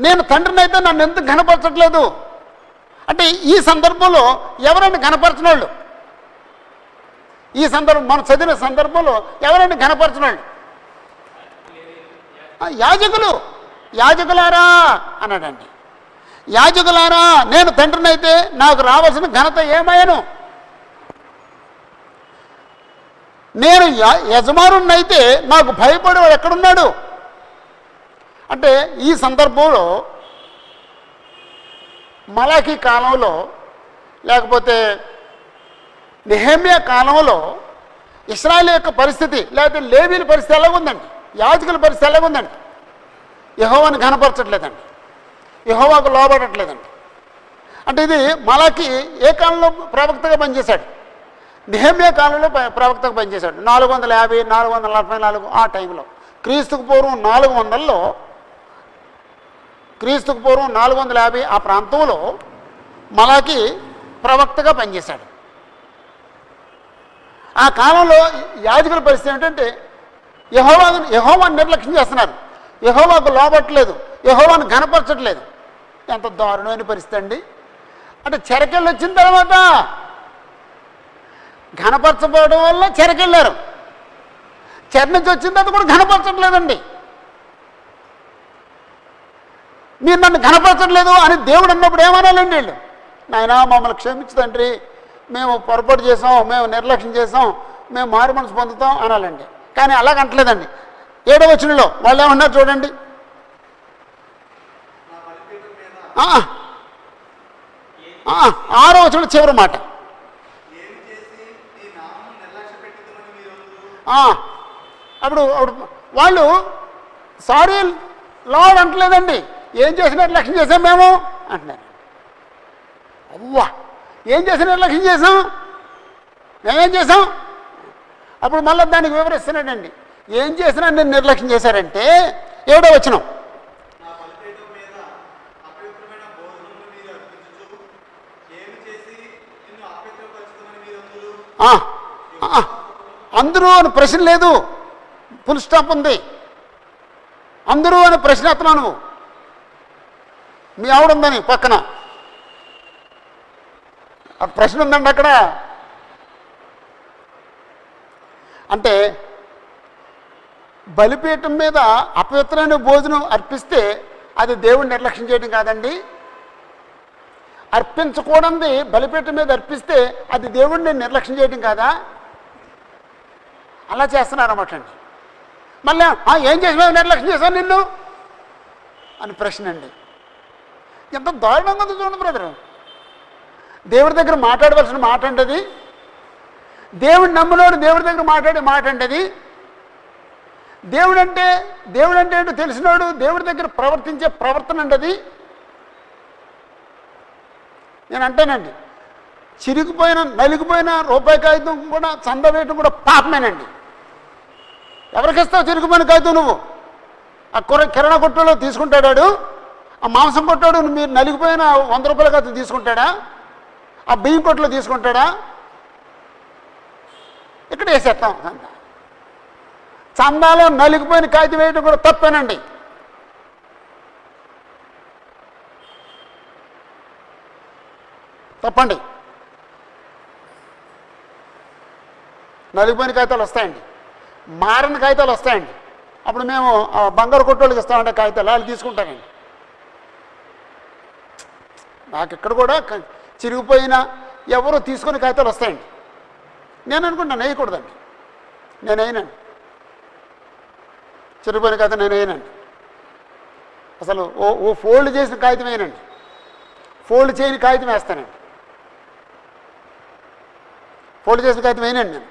నేను తండ్రిని అయితే నన్ను ఎందుకు ఘనపరచట్లేదు అంటే, ఈ సందర్భంలో ఎవరైనా ఘనపరచిన వాళ్ళు, ఈ సందర్భం మనం చదివిన సందర్భంలో ఎవరైనా ఘనపరచిన వాళ్ళు యాజకులారా అన్నాడండి. యాజకులారా, నేను తండ్రిని అయితే నాకు రావాల్సిన ఘనత ఏమాయను? నేను యజమానుడిని అయితే నాకు భయపడేవాడు ఎక్కడున్నాడు అంటే, ఈ సందర్భంలో మలాకి కాలంలో లేకపోతే నెహెమ్యా కాలంలో ఇశ్రాయేలు యొక్క పరిస్థితి లేకపోతే లేవీల పరిస్థితి ఎలాగుందండి, యాజకుల పరిస్థితి ఎలాగుందండి? యెహోవాను ఘనపరచట్లేదండి, యెహోవాకు లోబడట్లేదండి. అంటే ఇది మలాకి ఏ కాలంలో ప్రవక్తగా పనిచేశాడు? నెహెమ్యా కాలంలో ప్రవక్తగా పనిచేశాడు. 450, 444 ఆ టైంలో, క్రీస్తుకు పూర్వం 400లో, క్రీస్తుకు పూర్వం 450 ఆ ప్రాంతంలో మలాకి ప్రవక్తగా పనిచేశాడు. ఆ కాలంలో యాజకుల పరిస్థితి ఏంటంటే యెహోవాను నిర్లక్ష్యం చేస్తున్నారు, యెహోవాకు లోబట్టలేదు, యెహోవాను ఘనపరచట్లేదు. ఎంత దారుణమైన పరిస్థితి అండి. అంటే చెరకెళ్ళి వచ్చిన తర్వాత ఘనపరచబడడం వల్ల చెరకెళ్ళారు, చెర నుంచి వచ్చిన తర్వాత కూడా ఘనపరచట్లేదండి. మీరు నన్ను ఘనపరచట్లేదు అని దేవుడు అన్నప్పుడు ఏమనాలండి వీళ్ళు? నాయనా మమ్మల్ని క్షమించు తండ్రి, మేము పొరపాటు చేసాం, మేము నిర్లక్ష్యం చేసాం, మేము మారు మనసు పొందుతాం అనాలండి. కానీ అలాగంటలేదండి. 7వ వచనంలో వాళ్ళు ఏమన్నారు చూడండి. 6వ వచనంలో చివరి మాట. అప్పుడు వాళ్ళు సారీ లార్డ్ అంటలేదండి, ఏం చేసిన నిర్లక్ష్యం చేసాం మేము అంటున్నారు. అవ్వా, ఏం చేసిన నిర్లక్ష్యం చేసాం, మేమేం చేసాం? అప్పుడు మళ్ళీ దానికి వివరిస్తున్నాడండి. ఏం చేసినా నేను నిర్లక్ష్యం చేశారంటే 7వ వచనం, అందరూ అని ప్రశ్న లేదు, ఫుల్ స్టాప్ ఉంది. అందరూ అని ప్రశ్న ఎత్తున్నావు నువ్వు, మీ ఆవిడ ఉందని పక్కన ఆ ప్రశ్న ఉందండి అక్కడ. అంటే బలిపీఠం మీద అపవిత్రమైన భోజనం అర్పిస్తే అది దేవుడిని నిర్లక్ష్యం చేయడం కాదండి. అర్పించకూడదు బలిపీఠం మీద అర్పిస్తే అది దేవుడిని నిర్లక్ష్యం చేయడం కాదా? అలా చేస్తున్నారన్నమాట అండి. మళ్ళీ ఏం చేసినావు, నిర్లక్ష్యం చేశావు నిన్ను అని ప్రశ్న అండి. ఎంత దారుణంగా ఉంది చూడండి బ్రదరు. దేవుడి దగ్గర మాట్లాడవలసిన మాట అండి అది. దేవుడు నమ్మినోడు దేవుడి దగ్గర మాట్లాడే మాట అండి అది. దేవుడు అంటే ఏంటో తెలిసినోడు దేవుడి దగ్గర ప్రవర్తించే ప్రవర్తన అండి అది. నేను అంటానండి, చిరిగిపోయిన నలిగిపోయిన రూపాయి కాగితం కూడా చంద వేయటం కూడా పాపమేనండి. ఎవరికి ఇస్తావు చిరిగిపోయిన కాగితం? నువ్వు ఆ కిరాణా కొట్టులో తీసుకుంటాడు, ఆ మాంసం కొట్టాడు మీరు నలిగిపోయిన 100 రూపాయల కాగితం తీసుకుంటాడా? ఆ బియ్యం కొట్లో తీసుకుంటాడా? ఇక్కడ వేసేస్తాం చంద. చందాలో నలిగిపోయిన కాగితం వేయడం కూడా తప్పేనండి. తప్పండి. నలిగిపోయిన కాగితాలు వస్తాయండి, మారిన కాగితాలు వస్తాయండి. అప్పుడు మేము బంగారు కొట్టోళ్ళకి ఇస్తామంటే కాగితాలు వాళ్ళు తీసుకుంటారండి. నాకు ఇక్కడ కూడా చిరిగిపోయిన ఎవరు తీసుకునే కాగితాలు వస్తాయండి. నేను అనుకుంటాను వేయకూడదండి, నేను వేయనండి. చిరిగిపోయిన కాగితం నేను వేయనండి. అసలు ఓ ఫోల్డ్ చేసిన కాగితం వేయనండి, ఫోల్డ్ చేయని కాగితం వేస్తానండి. ఫోల్డ్ చేసిన కాగితం వేయనండి నేను.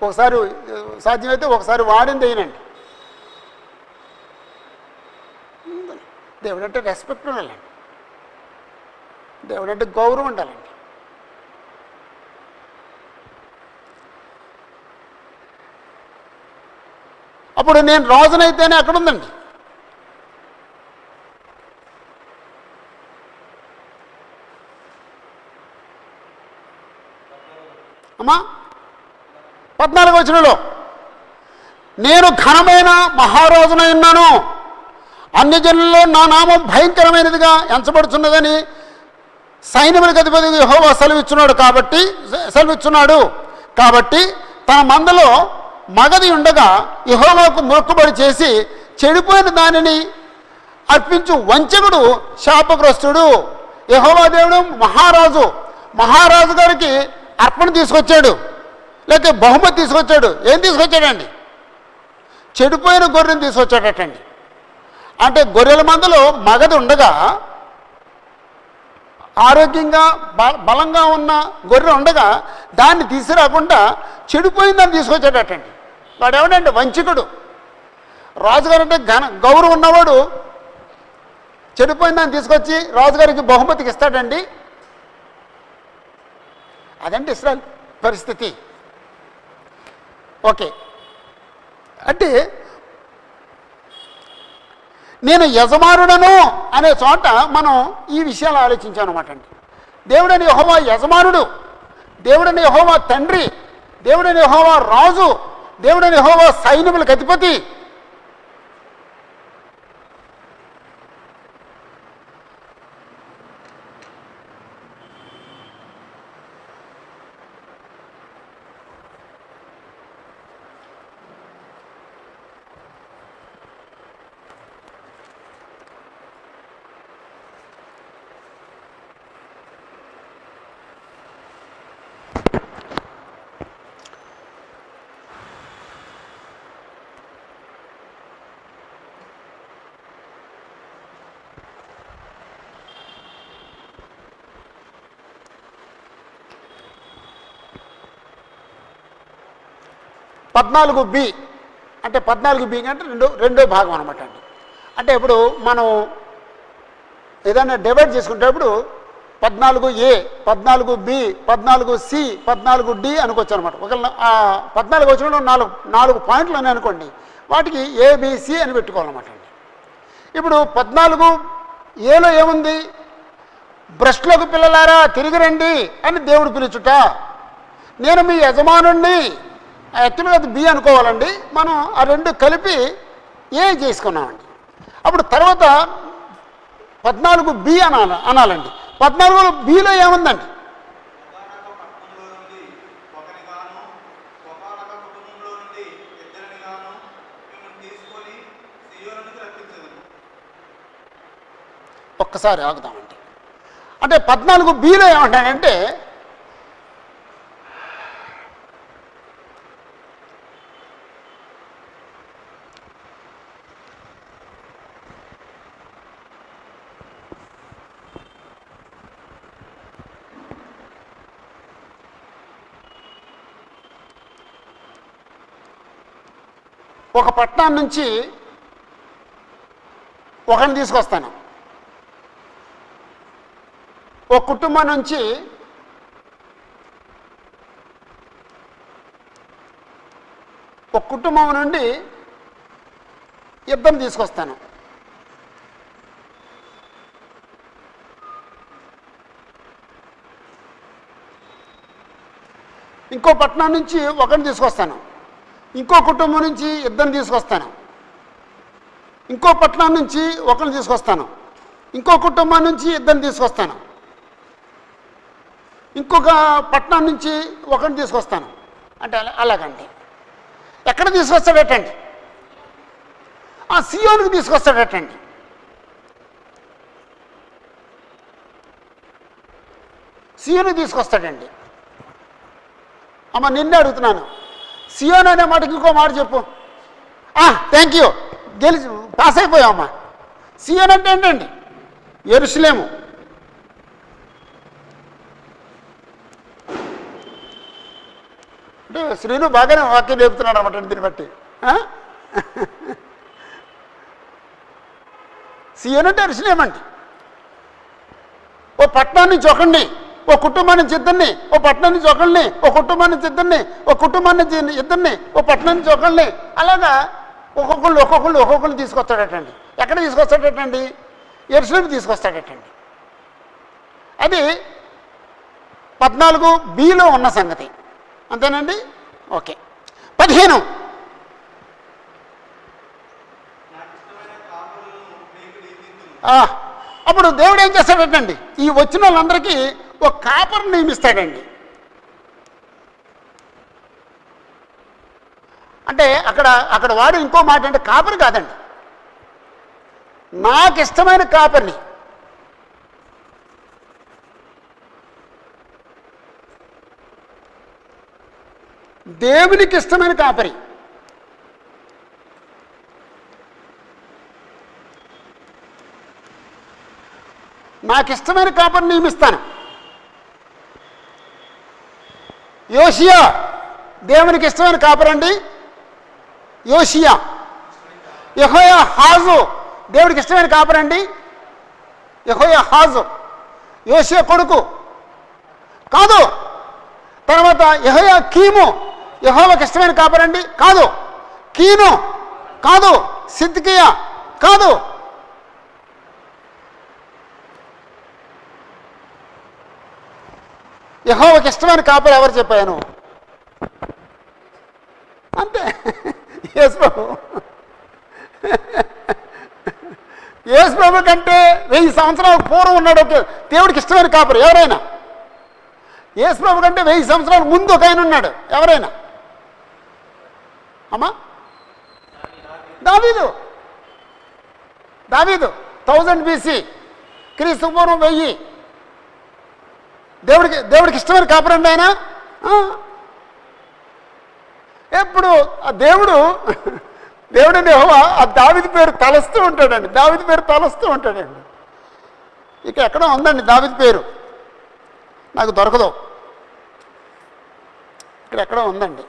ఒకసారి సాధ్యమైతే ఒకసారి వాడింది వేయనండి. దేవుడు అంటే రెస్పెక్ట్ ఉండాలండి, దేవుడు అంటే గౌరవం ఉండాలండి. అప్పుడు నేను రాజునైతేనే ఎక్కడుందండి? అమ్మా 14వ వచనంలో, నేను ఘనమైన మహారాజునై ఉన్నాను, అన్ని జనుల్లో నా నామం భయంకరమైనదిగా ఎంచబడుతున్నదని సైన్యములకు అధిపతి యెహోవా సెలవిచ్చున్నాడు కాబట్టి తన మందలో మగది ఉండగా యెహోవాకు మొక్కుబడి చేసి చెడిపోయిన దానిని అర్పించు వంచకుడు శాపగ్రస్తుడు. యెహోవా దేవుడు మహారాజు గారికి అర్పణ తీసుకొచ్చాడు, లేకపోతే బహుమతి తీసుకొచ్చాడు. ఏం తీసుకొచ్చాడండి? చెడిపోయిన గొర్రెని తీసుకొచ్చాడటండి. అంటే గొర్రెల మందలో మగది ఉండగా ఆరోగ్యంగా బలంగా ఉన్న గొర్రె ఉండగా దాన్ని తీసుకురాకుండా చెడిపోయిందని తీసుకొచ్చాడటండి. వాడు ఎవడంటే వంచకుడు. రాజుగారు అంటే గౌరవం ఉన్నవాడు చెడిపోయిందని తీసుకొచ్చి రాజుగారికి బహుమతికి ఇస్తాడండి. అదండి ఇస్రాయల్ పరిస్థితి. ఓకే, అంటే నేను యజమానుడను అనే చోట మనం ఈ విషయాలు ఆలోచించాం అనమాట అండి. దేవుడని యెహోవా యజమానుడు, దేవుడని యెహోవా తండ్రి, దేవుడని యెహోవా రాజు, దేవుడని యెహోవా సైన్యములకు అధిపతి. బి అంటే 14B అంటే రెండో భాగం అనమాట అండి. అంటే ఇప్పుడు మనం ఏదైనా డివైడ్ చేసుకునేటప్పుడు 14A, 14B, 14C, 14D అనుకోవచ్చు అనమాట. ఒకవేళ 14 వచ్చిన నాలుగు పాయింట్లు అని అనుకోండి, వాటికి ABC అని పెట్టుకోవాలన్నమాట అండి. ఇప్పుడు 14Aలో ఏముంది? భ్రష్టులకు పిల్లలారా తిరిగి రండి అని దేవుడు పిలుచుట, నేను మీ యజమానుణ్ణి. యాక్చువల్గా అది బి అనుకోవాలండి, మనం ఆ రెండు కలిపి ఏ చేసుకున్నామండి. అప్పుడు తర్వాత 14B అనాలండి. 14Bలో ఏముందండి? ఒక్కసారి ఆగుదామండి. అంటే 14Bలో ఏమంటాడంటే, ఒక పట్టణం నుంచి ఒకరిని తీసుకొస్తాను, ఒక కుటుంబం నుంచి ఒక కుటుంబం నుండి ఇద్దరిని తీసుకొస్తాను. ఇంకో పట్టణం నుంచి ఒకరిని తీసుకొస్తాను, ఇంకో కుటుంబం నుంచి ఇద్దరిని తీసుకొస్తాను, ఇంకో పట్టణం నుంచి ఒకరిని తీసుకొస్తాను, ఇంకో కుటుంబం నుంచి ఇద్దరిని తీసుకొస్తాను, ఇంకొక పట్టణం నుంచి ఒకరిని తీసుకొస్తాను. అంటే అలాగండి. ఎక్కడ తీసుకొస్తాడటండి? సియోనుకు తీసుకొస్తాడటండి. సియోను తీసుకొస్తాడండి. అమ్మ నిన్నే అడుగుతున్నాను, సియోన్ అనే మాటకి ఇంకో మాట చెప్పు. థ్యాంక్ యూ, పాస్ అయిపోయావమ్మా. సియోన్ అంటే ఏంటండి? యెరూషలేము. అంటే శ్రీను బాగానే వాక్యం చెబుతున్నాడు అన్నమాట దీన్ని బట్టి. సియోన్ అంటే యెరూషలేం అండి. ఓ పట్టణం నుంచి ఒకడిని, ఓ కుటుంబాన్ని నుంచి ఇద్దరిని, ఓ పట్టణం నుంచి ఒకరిని, ఓ కుటుంబాన్ని నుంచి ఇద్దరిని, ఓ కుటుంబాన్ని నుంచి ఇద్దరిని, ఓ పట్టణం నుంచి ఒకరిని, అలాగా ఒక్కొక్కళ్ళు తీసుకొస్తాడటండి. ఎక్కడ తీసుకొస్తాడటండి? యెరూషలేం తీసుకొస్తాడటండి. అది 14Bలో ఉన్న సంగతి. అంతేనండి. ఓకే. 15 అప్పుడు దేవుడు ఏం చేస్తాడటండి? ఈ వచ్చిన వాళ్ళందరికీ ఒక కాపర్ నియమిస్తాడండి. అంటే అక్కడ వాడు ఇంకో మాట అంటే కాపరి కాదండి, నాకు ఇష్టమైన కాపరిని. దేవునికి ఇష్టమైన కాపరి. నాకు ఇష్టమైన కాపరిని నియమిస్తాను. యోషియా దేవునికి ఇష్టమైన కాపరండి యోషియా. యెహోయాహాజు దేవుడికి ఇష్టమైన కాపరండి యెహోయాహాజు, యోషియా కొడుకు కాదు. తర్వాత యెహోయాకీము యెహోవాకి ఇష్టమైన కాపరండి కాదు. కీను కాదు. సిద్కియా కాదు. యెహోవాకి ఇష్టమైన కాపరి ఎవరు చెప్పాను? అంతే. యేసు ప్రభు. యేసు ప్రభు కంటే 1000 సంవత్సరాలకు పూర్వం ఉన్నాడు ఒక దేవుడికి ఇష్టమైన కాపరి ఎవరైనా. యేసు ప్రభు కంటే 1000 సంవత్సరాల ముందు ఒక ఆయన ఉన్నాడు ఎవరైనా. అమ్మా దావీదు. 1000 BC, క్రీస్తు పూర్వం 1000. దేవుడికి ఇష్టమైన కాపరండి ఆయన. ఎప్పుడు ఆ దేవుడిని యెహోవా ఆ దావీదు పేరు తలస్తూ ఉంటాడండి. దావీదు పేరు తలస్తూ ఉంటాడండి. ఇక ఎక్కడో ఉందండి దావీదు పేరు, నాకు దొరకదు. ఇక్కడ ఎక్కడో ఉందండి.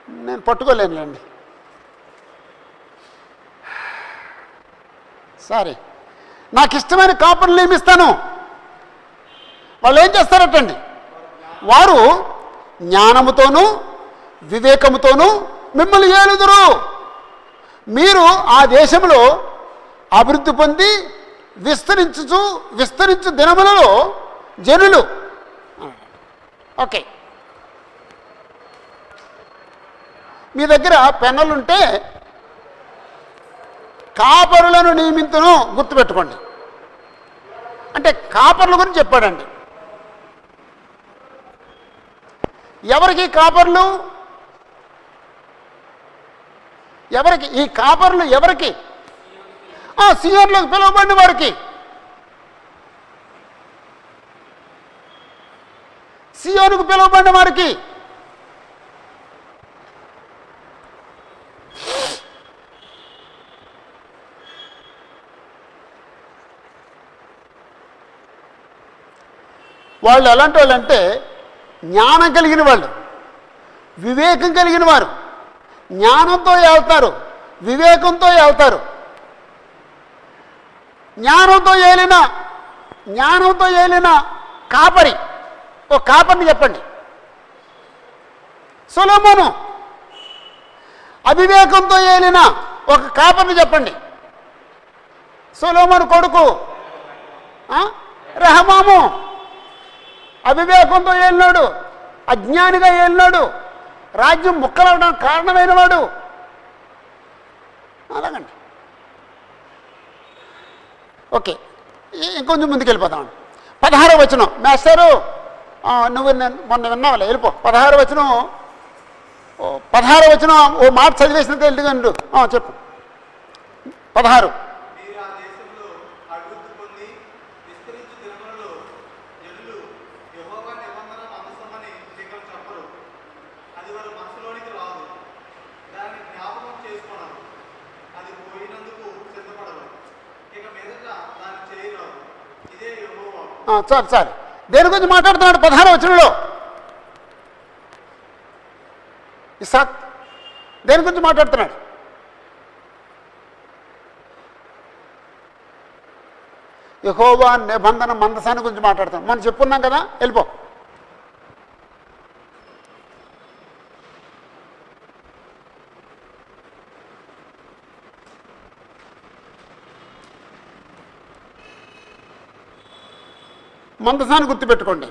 నేను పట్టుకోలేనులేండి. సారీ. నాకు ఇష్టమైన కాపర్లు నియమిస్తాను. వాళ్ళు ఏం చేస్తారటండి? వారు జ్ఞానముతోనూ వివేకముతోనూ మిమ్మల్ని ఏలుదురు. మీరు ఆ దేశంలో అభివృద్ధి పొంది విస్తరించు దినములలో జనులు. ఓకే, మీ దగ్గర పెన్నులుంటే కాపరులను నియమించును గుర్తుపెట్టుకోండి. అంటే కాపర్ల గురించి చెప్పాడండి. ఎవరికి కాపర్లు? ఎవరికి ఈ కాపర్లు? ఎవరికి? సీఎంలకు పిలువబడిన వారికి. సీఎంకు పిలువబడిన వారికి. వాళ్ళు ఎలాంటి వాళ్ళు అంటే జ్ఞానం కలిగిన వాళ్ళు, వివేకం కలిగిన వారు. జ్ఞానంతో వెళ్తారు, వివేకంతో వెళ్తారు. జ్ఞానంతో ఏలిన కాపరి, ఓ కాపరిని చెప్పండి. సొలొమోను. అవివేకంతో ఏలిన ఒక కాపరిని చెప్పండి. సొలొమోను కొడుకు రెహబాము అవివేకంతో ఏలినాడు, అజ్ఞానిగా ఏలినాడు, రాజ్యం ముక్కలవడానికి కారణమైన వాడు. అలాగండి. ఓకే, ఇంకొంచెం ముందుకు వెళ్ళిపోతామండి. 16వ వచనం. మాస్టరు నువ్వు మొన్న విన్నావులే, వెళ్ళిపో. 16వ వచనం ఓ మాట చదివేసినంత వెళ్ళిగండు. చెప్పు. 16. చాలు. దేని గురించి మాట్లాడుతున్నాడు 16వ వచనంలో? ఇస్సాక్ దేని గురించి మాట్లాడుతున్నాడు? యెహోవా నిబంధన మందసాన్ని గురించి మాట్లాడుతున్నాడు. మనం చెప్పుకున్నాం కదా, వెళ్ళిపో. మందసాన్ని గుర్తుపెట్టుకోండి.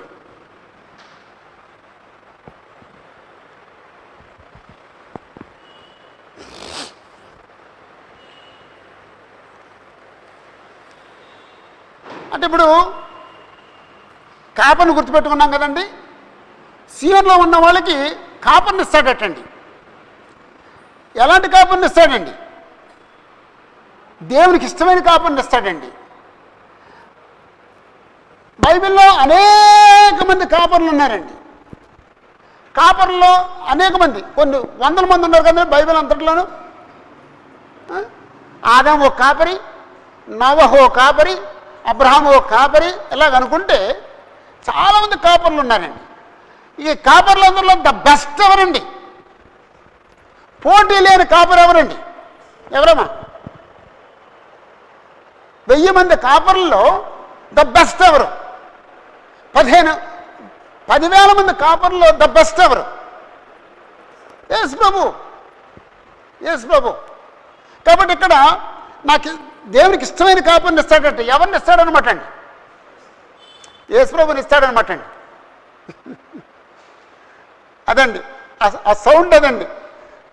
అంటే ఇప్పుడు కాపర్ని గుర్తుపెట్టుకున్నాం కదండి. సీఎంలో ఉన్న వాళ్ళకి కాపర్ని ఇస్తాడటండి. ఎలాంటి కాపర్ని ఇస్తాడండి? దేవునికి ఇష్టమైన కాపర్ని ఇస్తాడండి. బైబిల్లో అనేక మంది కాపర్లు ఉన్నారండి. కాపర్లో అనేక మంది, కొన్ని 100 మంది ఉన్నారు కదా బైబిల్ అంతట్లోనూ. ఆదాము ఓ కాపరి, నోవహు ఓ కాపరి, అబ్రహాము ఓ కాపరి, ఇలాగ అనుకుంటే చాలామంది కాపర్లు ఉన్నారండి. ఈ కాపర్లందరిలో ద బెస్ట్ ఎవరండి? పోటీ లేని కాపరు ఎవరండి? ఎవరమ్మా? 1000 మంది కాపర్లలో ద బెస్ట్ ఎవరు? 10,000 మంది కాపర్లో ద బెస్ట్ ఎవరు? యేసు ప్రభు. యేసు ప్రభు. కాబట్టి ఇక్కడ నాకు దేవునికి ఇష్టమైన కాపర్ని ఇస్తాడంటే ఎవరిని ఇస్తాడనమాట అండి? యేసు ప్రభుని ఇస్తాడనమాట అండి. అదండి ఆ సౌండ్ అదండి.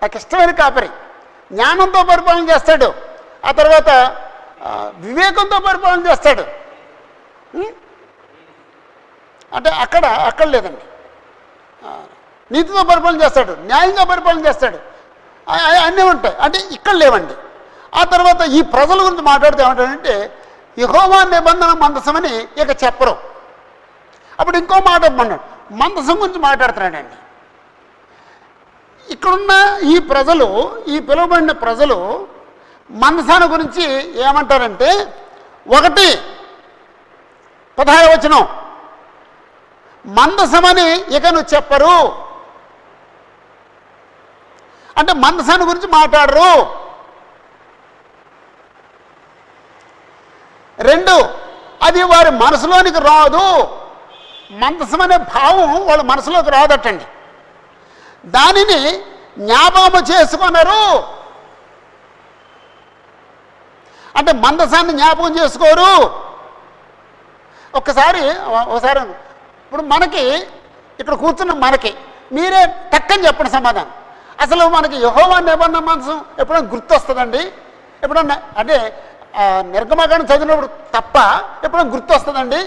నాకు ఇష్టమైన కాపరి. జ్ఞానంతో పరిపాలన చేస్తాడు, ఆ తర్వాత వివేకంతో పరిపాలన చేస్తాడు. అంటే అక్కడ లేదండి. నీతితో పరిపాలన చేస్తాడు, న్యాయంగా పరిపాలన చేస్తాడు, అన్నీ ఉంటాయి. అంటే ఇక్కడ లేవండి. ఆ తర్వాత ఈ ప్రజల గురించి మాట్లాడితే ఏమంటాడంటే యెహోవా నిబంధన మందసమని ఇక చెప్పరు. అప్పుడు ఇంకో మాట అన్నాడు, మందసం గురించి మాట్లాడుతున్నాడండి. ఇక్కడున్న ఈ ప్రజలు, ఈ పిలువబడిన ప్రజలు మందసాన్ని గురించి ఏమంటారంటే 1 16వ వచనం, మందసమని ఇక నువ్వు చెప్పరు. అంటే మందసాన్ని గురించి మాట్లాడరు. 2 అది వారి మనసులోనికి రాదు. మందసం అనే భావం వాళ్ళ మనసులోకి రాదటండి. దానిని జ్ఞాపకము చేసుకున్నారు. అంటే మందసాన్ని జ్ఞాపకం చేసుకోరు. ఒకసారి ఇప్పుడు మనకి ఇక్కడ కూర్చున్న మనకి మీరే టక్కని చెప్పండి సమాధానం. అసలు మనకి యెహోవా నిబంధన మందసం ఎప్పుడైనా గుర్తొస్తుందండి? ఎప్పుడన్నా అంటే నిర్గమకాండం చదివినప్పుడు తప్ప ఎప్పుడైనా గుర్తొస్తుందండి?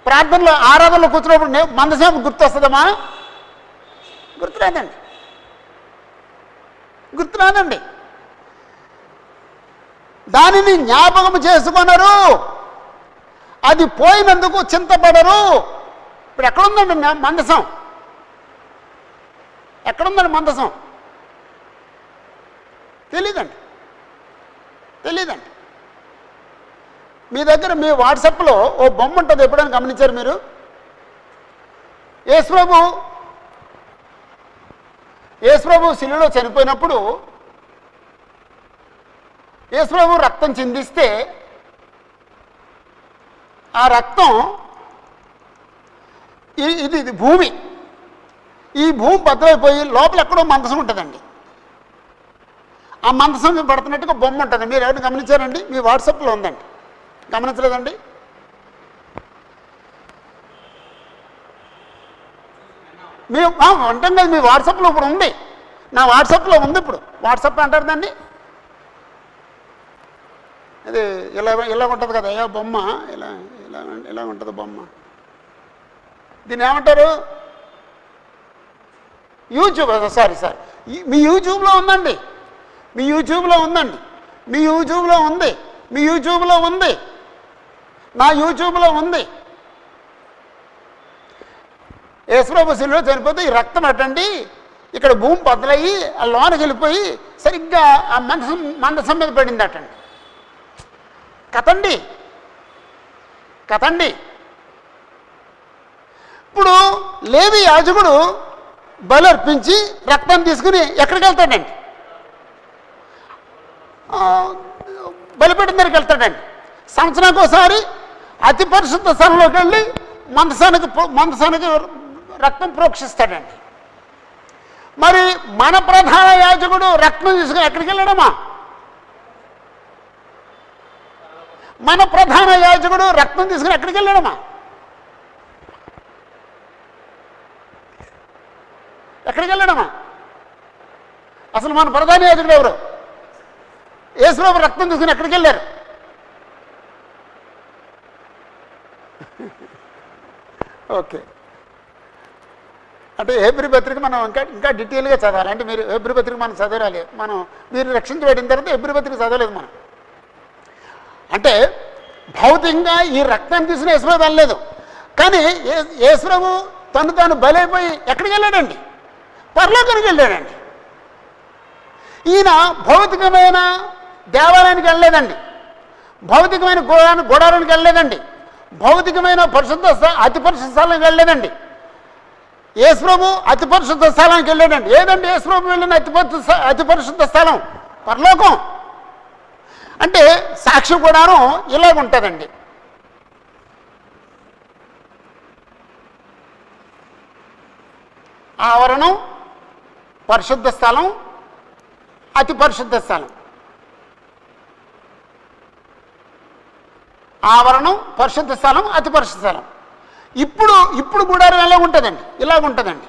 ప్రార్థనలో ఆరాధనలో కూర్చున్నప్పుడు మందసం గుర్తొస్తుందమ్మా? గుర్తురాదండి. దానిని జ్ఞాపకం చేసుకున్నారు. అది పోయినందుకు చింతపడరు. ఇప్పుడు ఎక్కడుందండి మందసం? ఎక్కడుందండి మందసం? తెలీదండి. మీ దగ్గర మీ వాట్సాప్లో ఓ బొమ్మ ఉంటుంది, ఎప్పుడైనా గమనించారు మీరు? యేసుప్రభు శిలువలో చనిపోయినప్పుడు యేసుప్రభు రక్తం చిందిస్తే ఆ రక్తం ఇది భూమి, ఈ భూమి బద్దలైపోయి లోపల ఎక్కడో మందసం ఉంటుందండి. ఆ మందసం పడుతున్నట్టుగా బొమ్మ ఉంటుంది. మీరు ఎవరిని గమనించారండి? మీ వాట్సాప్లో ఉందండి, గమనించలేదండి? మేము ఉంటాం కదా, మీ వాట్సాప్లో ఇప్పుడు ఉంది. నా వాట్సాప్లో ఉంది. ఇప్పుడు వాట్సాప్ అంటారు దాన్ని. అది ఇలా ఉంటుంది కదా, అయ్యా బొమ్మ ఇలా ఉంటుంది బొమ్మ. దీన్ని ఏమంటారు? యూట్యూబ్. సారీ మీ యూట్యూబ్లో ఉందండి. మీ యూట్యూబ్లో ఉంది. నా యూట్యూబ్లో ఉంది. యేసుప్రభు శిలువలో చనిపోతే ఈ రక్తం అట్టండి ఇక్కడ భూమి బద్దలయ్యి ఆ లోనకి వెళ్ళిపోయి సరిగ్గా ఆ మందసం మీద పడింది అటండి. కథండి. ఇప్పుడు లేవి యాజకుడు బలి అర్పించి రక్తాన్ని తీసుకుని ఎక్కడికి వెళ్తాడండి? బలిపీఠం దగ్గరికి వెళ్తాడండి. సంవత్సరానికి ఒకసారి అతి పరిశుద్ధ స్థలంలోకి వెళ్ళి మందసానికి రక్తం ప్రోక్షిస్తాడండి. మరి మన ప్రధాన యాజకుడు రక్తం తీసుకుని ఎక్కడికి వెళ్ళడమా? మన ప్రధాన యాజకుడు రక్తం తీసుకుని ఎక్కడికి వెళ్ళడమా? అసలు మన ప్రధాన యాజకుడు ఎవరు? యేసుప్రభు రక్తం తీసుకుని ఎక్కడికి వెళ్ళారు? ఓకే. అంటే హెబ్రీ పత్రిక మనం ఇంకా డీటెయిల్గా చదవాలి. అంటే మీరు హెబ్రీ పత్రిక మనం చదవాలి. మీరు రక్షించబడిన తర్వాత హెబ్రీ పత్రిక చదవలేదు మనం. అంటే భౌతికంగా ఈ రక్తాన్ని తీసుకుని యేసుప్రభు వెళ్ళలేదు. కానీ యేసుప్రభు తాను బలైపోయి ఎక్కడికి వెళ్ళాడండి? పరలోకానికి వెళ్ళాడండి. ఈయన భౌతికమైన దేవాలయానికి వెళ్ళలేదండి, భౌతికమైన గుడారానికి వెళ్ళలేదండి, భౌతికమైన అతి పరిశుద్ధ స్థలానికి వెళ్ళలేదండి. యేసుప్రభు అతి పరిశుద్ధ స్థలానికి వెళ్ళాడండి. ఏదండి యేసుప్రభు వెళ్ళిన అతి పరిశుద్ధ స్థలం? పరలోకం. అంటే సాక్షి గుడారం ఇలాగ ఉంటుందండి. ఆవరణం, పరిశుద్ధ స్థలం, అతి పరిశుద్ధ స్థలం. ఆవరణం, పరిశుద్ధ స్థలం, అతి పరిశుద్ధ స్థలం. ఇప్పుడు గుడారం ఎలా ఉంటుందండి? ఇలాగ ఉంటుందండి.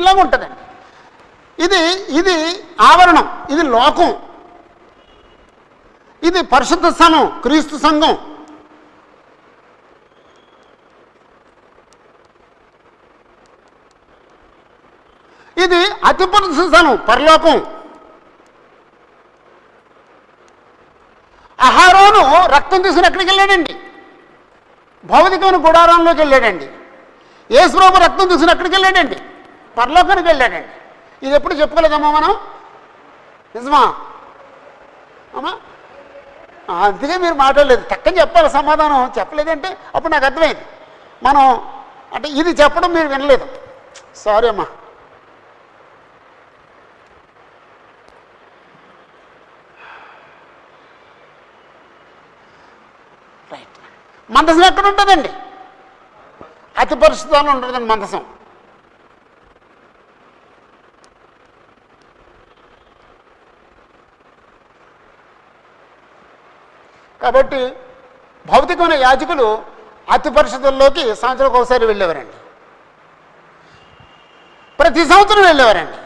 ఇలాగ ఉంటుందండి. ఇది ఆవరణం, ఇది లోకం, ఇది పరిశుద్ధ స్థలం, క్రీస్తు సంఘం. ఇది అతి పరిశుద్ధ స్థలం, పరలోకం. అహరోను రక్తం తీసుకుని ఎక్కడికి వెళ్ళాడండి? భౌతికమైన గుడారంలోకి వెళ్ళాడండి. యేసుప్రభు రక్తం తీసుకుని ఎక్కడికి వెళ్ళాడండి? పరలోకానికి వెళ్ళాడండి. ఇది ఎప్పుడు చెప్పుకోలేదమ్మా మనం? నిజమా అమ్మా? అందుకే మీరు మాట్లాడలేదు. టక్కని చెప్పాలి సమాధానం. చెప్పలేదంటే అప్పుడు నాకు అర్థమైంది. మనం అంటే ఇది చెప్పడం మీరు వినలేదు. సారీ అమ్మా. రైట్. మందసం ఎక్కడ ఉంటుందండి? అతి పరిశుద్ధంలో ఉంటుందండి మందసం. కాబట్టి భౌతికమైన యాజకులు అతి పరిశుద్ధంలోకి సంవత్సరానికి ఒకసారి వెళ్ళేవారండి, ప్రతి సంవత్సరం వెళ్ళేవారండి.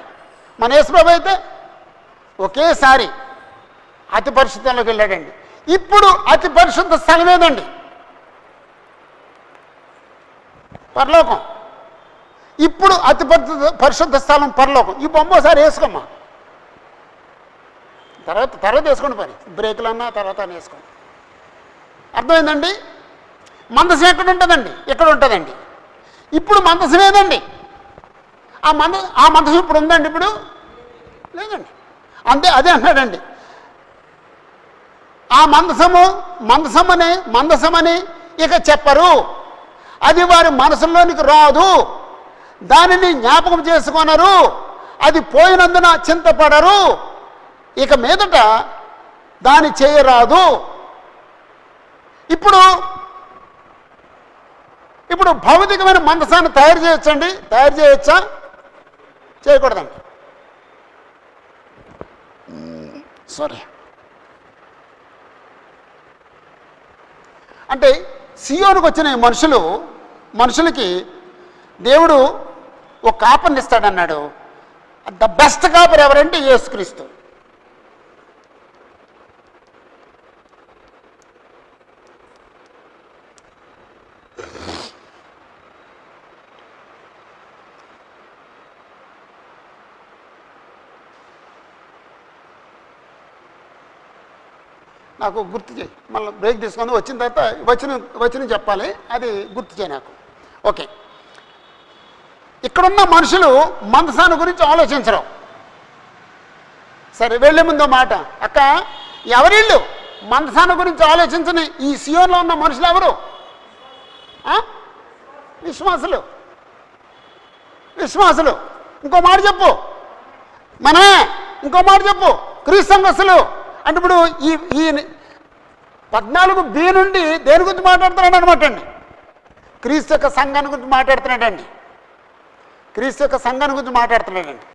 మన యేసుప్రభు అయితే ఒకేసారి అతి పరిశుద్ధంలోకి వెళ్ళాడండి. ఇప్పుడు అతి పరిశుద్ధ స్థలం ఏదండి? పరలోకం. ఇప్పుడు అతి పరిశుద్ధ స్థలం పరలోకం. ఈ బొమ్మ ఒకసారి వేసుకోమ్మా, తర్వాత వేసుకోండి, పని బ్రేకులు అన్నా తర్వాత వేసుకోండి. అర్థమైందండి? మందసం ఎక్కడ ఉంటుందండి? ఎక్కడ ఉంటుందండి? ఇప్పుడు మందసం ఏదండి? ఆ మందసం ఇప్పుడు ఉందండి? ఇప్పుడు లేదండి. అదే అన్నాడండి. ఆ మందసమని ఇక చెప్పరు, అది వారి మనసులోనికి రాదు, దానిని జ్ఞాపకం చేసుకొనరు, అది పోయినందున చింతపడరు, ఇక మీదట దాని చేయరాదు. ఇప్పుడు భౌతికమైన మందసాన్ని తయారు చేయొచ్చండి? తయారు చేయొచ్చా? చేయకూడదండి. సారీ. అంటే సియోనుకు వచ్చిన ఈ మనుషులకి దేవుడు ఒక కాపర్ని ఇస్తాడన్నాడు. ద బెస్ట్ కాపర్ ఎవరంటే యేసుక్రీస్తు. నాకు గుర్తు చేయి, మళ్ళీ బ్రేక్ తీసుకొని వచ్చిన తర్వాత వచ్చిన చెప్పాలి, అది గుర్తు చేయి నాకు. ఓకే. ఇక్కడున్న మనుషులు మందసాన్ని గురించి ఆలోచించరు. సరే, వెళ్ళే ముందు మాట, అక్క ఎవరిళ్ళు మందసాన్ని గురించి ఆలోచించని ఈ సియోన్లో ఉన్న మనుషులు ఎవరు? విశ్వాసులు. ఇంకో మాట చెప్పు, మనమే. ఇంకో మాట చెప్పు, క్రీస్తు సంఘస్థులు. అంటే ఇప్పుడు ఈ 14b నుండి దేని గురించి మాట్లాడుతున్నాడు అనమాట అండి? క్రీస్తు యొక్క సంఘాన్ని గురించి మాట్లాడుతున్నాడండి.